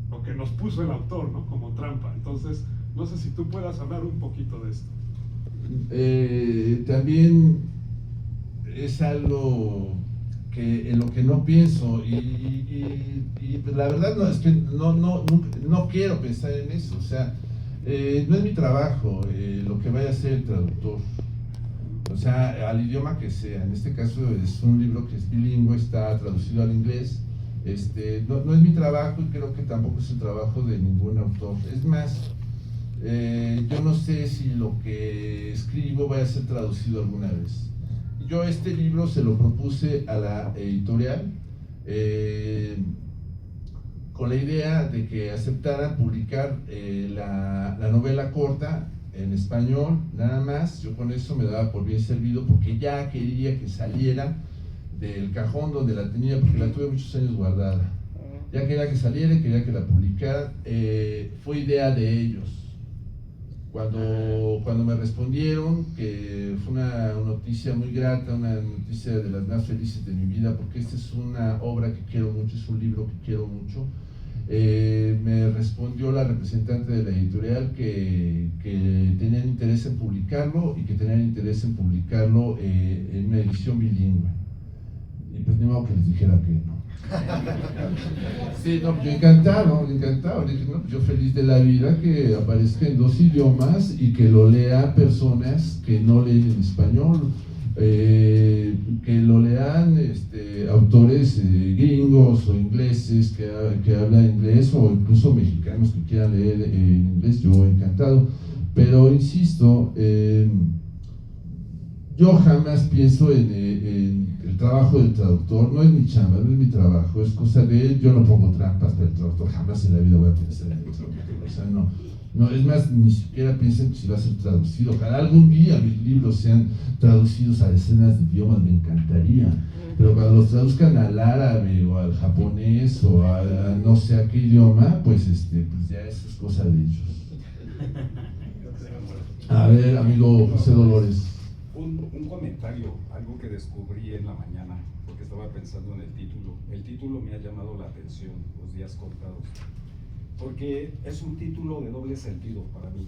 Speaker 11: lo que nos puso el autor, ¿no? Como trampa. Entonces, no sé si tú puedas hablar un poquito de esto.
Speaker 3: También es algo en lo que no pienso y la verdad no es que no quiero pensar en eso. O sea, no es mi trabajo lo que vaya a ser el traductor. O sea, al idioma que sea. En este caso es un libro que es bilingüe, está traducido al inglés. No es mi trabajo y creo que tampoco es el trabajo de ningún autor. Es más, yo no sé si lo que escribo vaya a ser traducido alguna vez. Yo este libro se lo propuse a la editorial con la idea de que aceptaran publicar la novela corta en español, nada más. Yo con eso me daba por bien servido, porque ya quería que saliera del cajón donde la tenía, porque la tuve muchos años guardada. Ya quería que saliera, quería que la publicara. Fue idea de ellos. Cuando me respondieron, que fue una noticia muy grata, una noticia de las más felices de mi vida, porque esta es una obra que quiero mucho, es un libro que quiero mucho. Me respondió la representante de la editorial que tenían interés en publicarlo y que tenían interés en publicarlo en una edición bilingüe. Y pues ni modo que les dijera que no. Sí, no, yo encantado. Dije, no, yo feliz de la vida que aparezca en 2 idiomas y que lo lean personas que no leen en español, que lo lean autores gringos o ingleses que hablan inglés, o incluso mexicanos que quieran leer en inglés. Yo encantado, pero insisto, yo jamás pienso en el trabajo del traductor. No es mi chamba, no es mi trabajo, es cosa de él. Yo no pongo trampas para el traductor, jamás en la vida voy a pensar en el traductor. O sea, no, es más, ni siquiera piensen si va a ser traducido. Ojalá algún día mis libros sean traducidos a decenas de idiomas, me encantaría. Pero cuando los traduzcan al árabe o al japonés o a no sé a qué idioma, pues ya eso es cosa de ellos. A ver, amigo José Dolores.
Speaker 12: Un comentario, algo que descubrí en la mañana, porque estaba pensando en el título. El título me ha llamado la atención, Los días contados, porque es un título de doble sentido para mí.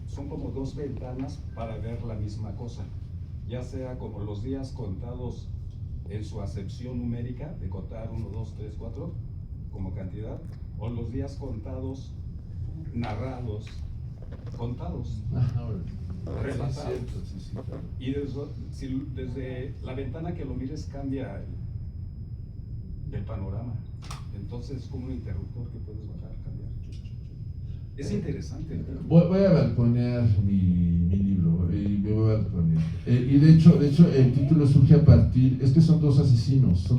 Speaker 12: Son como 2 ventanas para ver la misma cosa, ya sea como los días contados en su acepción numérica, de contar 1, 2, 3, 4 como cantidad, o los días contados, narrados, contados, relatados.
Speaker 3: Sí, claro.
Speaker 12: Y desde la ventana que lo mires cambia el panorama. Entonces es como un interruptor que puedes bajar, cambiar. Es interesante.
Speaker 3: Voy a balconear mi libro, y me voy a balconear. Y de hecho el título surge a partir, es que son dos asesinos.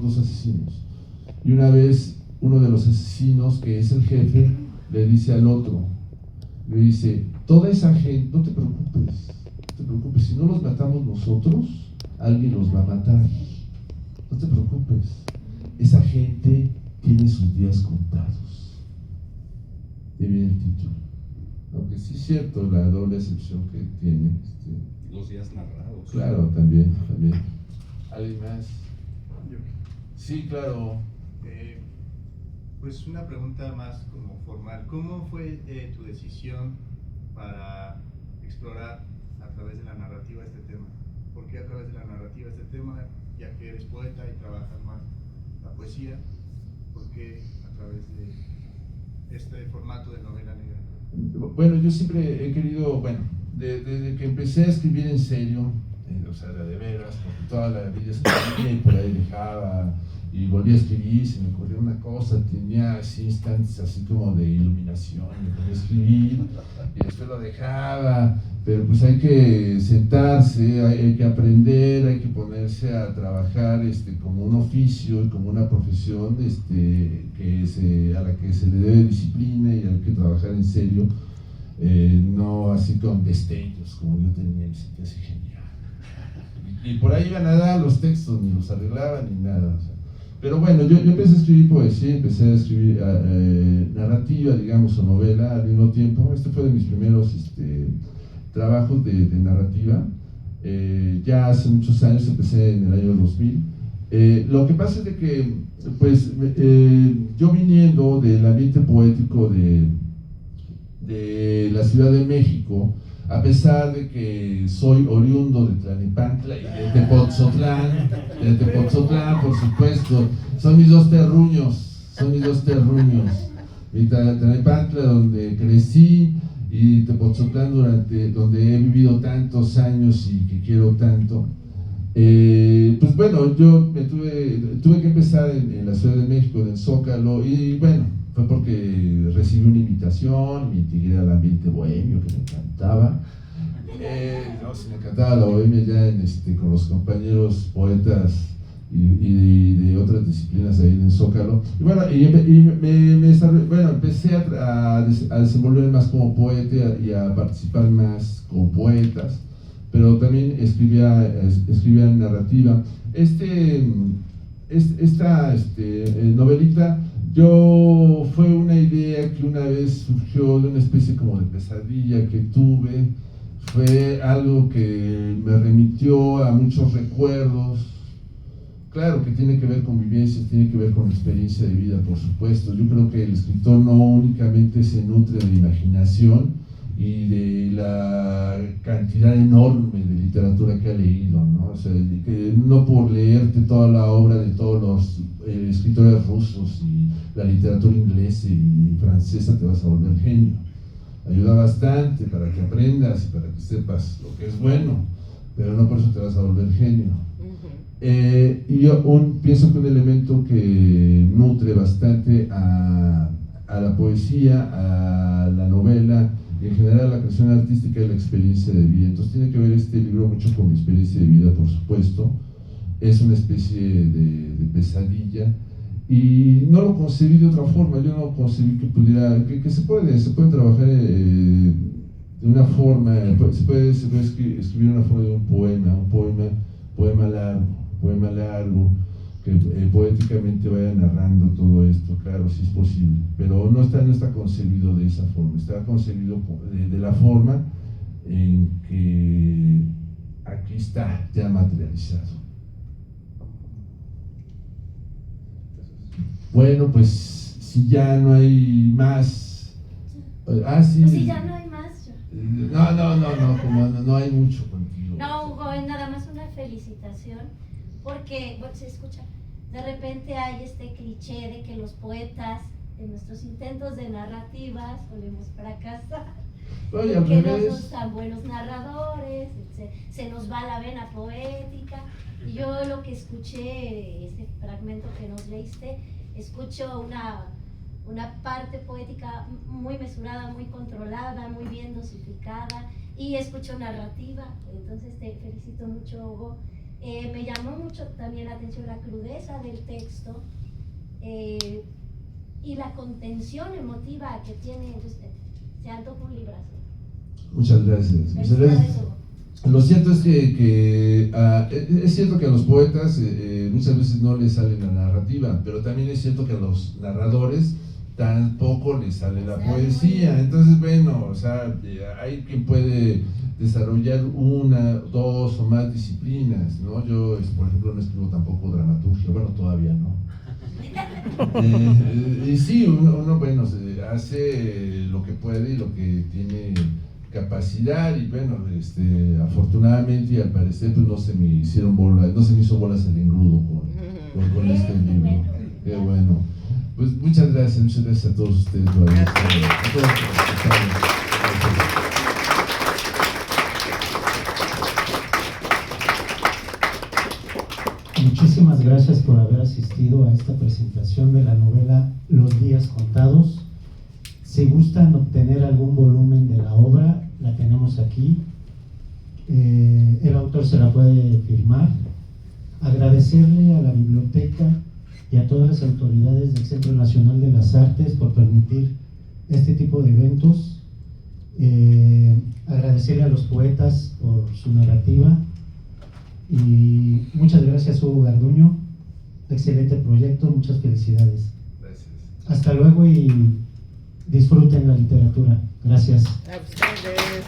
Speaker 3: Y una vez uno de los asesinos, que es el jefe, le dice al otro, le dice: toda esa gente, no te preocupes, si no los matamos nosotros, alguien los va a matar. No te preocupes, esa gente tiene sus días contados. Y viene el título. Aunque sí es cierto la doble acepción que tiene.
Speaker 12: Los días narrados.
Speaker 3: Claro, también. ¿Alguien más? Sí, claro.
Speaker 13: Pues una pregunta más como formal. ¿Cómo fue tu decisión para explorar a través de la narrativa este tema? ¿Por qué a través de la narrativa este tema, ya que eres poeta y trabajas más la poesía? ¿Por qué a través de este formato de novela negra?
Speaker 3: Bueno, yo siempre he querido, desde que empecé a escribir en serio, o sea, de veras, porque toda la vida escribía y por ahí dejaba y volví a escribir, se me ocurrió una cosa, tenía así instantes así como de iluminación, me ponía a escribir y después lo dejaba, pero pues hay que sentarse, hay que aprender, hay que ponerse a trabajar como un oficio y como una profesión a la que se le debe disciplina y hay que trabajar en serio, no así con destellos como yo tenía, me sentía así genial. Y por ahí iban a dar los textos, ni los arreglaban ni nada, o sea. Pero bueno, yo empecé a escribir poesía, empecé a escribir narrativa, digamos, o novela al mismo tiempo. Este fue de mis primeros trabajos de narrativa. Ya hace muchos años, empecé en el año 2000. Lo que pasa es de que, pues, yo viniendo del ambiente poético de la Ciudad de México, a pesar de que soy oriundo de Tlalnepantla y de Tepotzotlán, por supuesto, son mis dos terruños, y Tlalnepantla donde crecí y Tepotzotlán donde he vivido tantos años y que quiero tanto, Pues bueno, yo tuve que empezar en la Ciudad de México, en el Zócalo, y bueno, fue porque recibí una invitación, me integré al ambiente bohemio que me encantaba. Me encantaba la bohemia ya con los compañeros poetas y de otras disciplinas ahí en el Zócalo. Y bueno, empecé a desenvolverme más como poeta y a participar más con poetas, pero también escribía narrativa. Esta novelita fue una idea que una vez surgió de una especie como de pesadilla que tuve. Fue algo que me remitió a muchos recuerdos. Claro que tiene que ver con vivencias, tiene que ver con experiencia de vida, por supuesto. Yo creo que el escritor no únicamente se nutre de imaginación y de la cantidad enorme de literatura que ha leído, ¿no? O sea, que no por leerte toda la obra de todos los escritores rusos y la literatura inglesa y francesa te vas a volver genio. Ayuda bastante para que aprendas y para que sepas lo que es bueno, pero no por eso te vas a volver genio. Y yo pienso que un elemento que nutre bastante a la poesía, a la novela y en general a la creación artística es la experiencia de vida. Entonces tiene que ver este libro mucho con mi experiencia de vida, por supuesto. Es una especie de pesadilla y no lo concebí de otra forma. Yo no concebí que pudiera, que se puede trabajar de una forma, se puede escribir una forma de un poema largo, que poéticamente vaya narrando todo esto. Claro, sí es posible, pero no está concebido de esa forma, está concebido de la forma en que aquí está ya materializado. Bueno, pues si ya no hay más. Sí.
Speaker 5: Pues si ya no hay más.
Speaker 3: No hay mucho contigo.
Speaker 5: No, Hugo, es nada más una felicitación, porque bueno, se escucha. De repente hay este cliché de que los poetas, en nuestros intentos de narrativa, solemos fracasar. Que no son tan buenos narradores, se nos va la vena poética. Y yo lo que escuché, este fragmento que nos leíste, escucho una parte poética muy mesurada, muy controlada, muy bien dosificada, y escucho narrativa. Entonces te felicito mucho, Hugo. Me llamó mucho también la atención la crudeza del texto y la contención emotiva que tiene. Se antoja un librazo.
Speaker 3: Muchas gracias. Lo cierto es que es cierto que a los poetas muchas veces no les sale la narrativa, pero también es cierto que a los narradores tampoco les sale la poesía. Entonces, bueno, o sea, hay quien puede desarrollar una, dos o más disciplinas, ¿no? Yo, por ejemplo, no escribo tampoco dramaturgia, bueno, todavía no. Y sí, uno bueno, hace lo que puede y lo que tiene capacidad, y bueno, afortunadamente y al parecer pues no se me hizo bolas el engrudo con este libro. Qué bueno. Pues muchas gracias a todos ustedes por haber estado, a todos por escucharnos.
Speaker 1: Muchísimas gracias por haber asistido a esta presentación de la novela Los días contados. Si gustan obtener algún volumen de la obra, la tenemos aquí. El autor se la puede firmar. Agradecerle a la biblioteca y a todas las autoridades del Centro Nacional de las Artes por permitir este tipo de eventos. Agradecerle a los poetas por su narrativa. Y muchas gracias, Hugo Garduño. Excelente proyecto, muchas felicidades.
Speaker 3: Gracias.
Speaker 1: Hasta luego y disfruten la literatura. Gracias.
Speaker 14: A ustedes.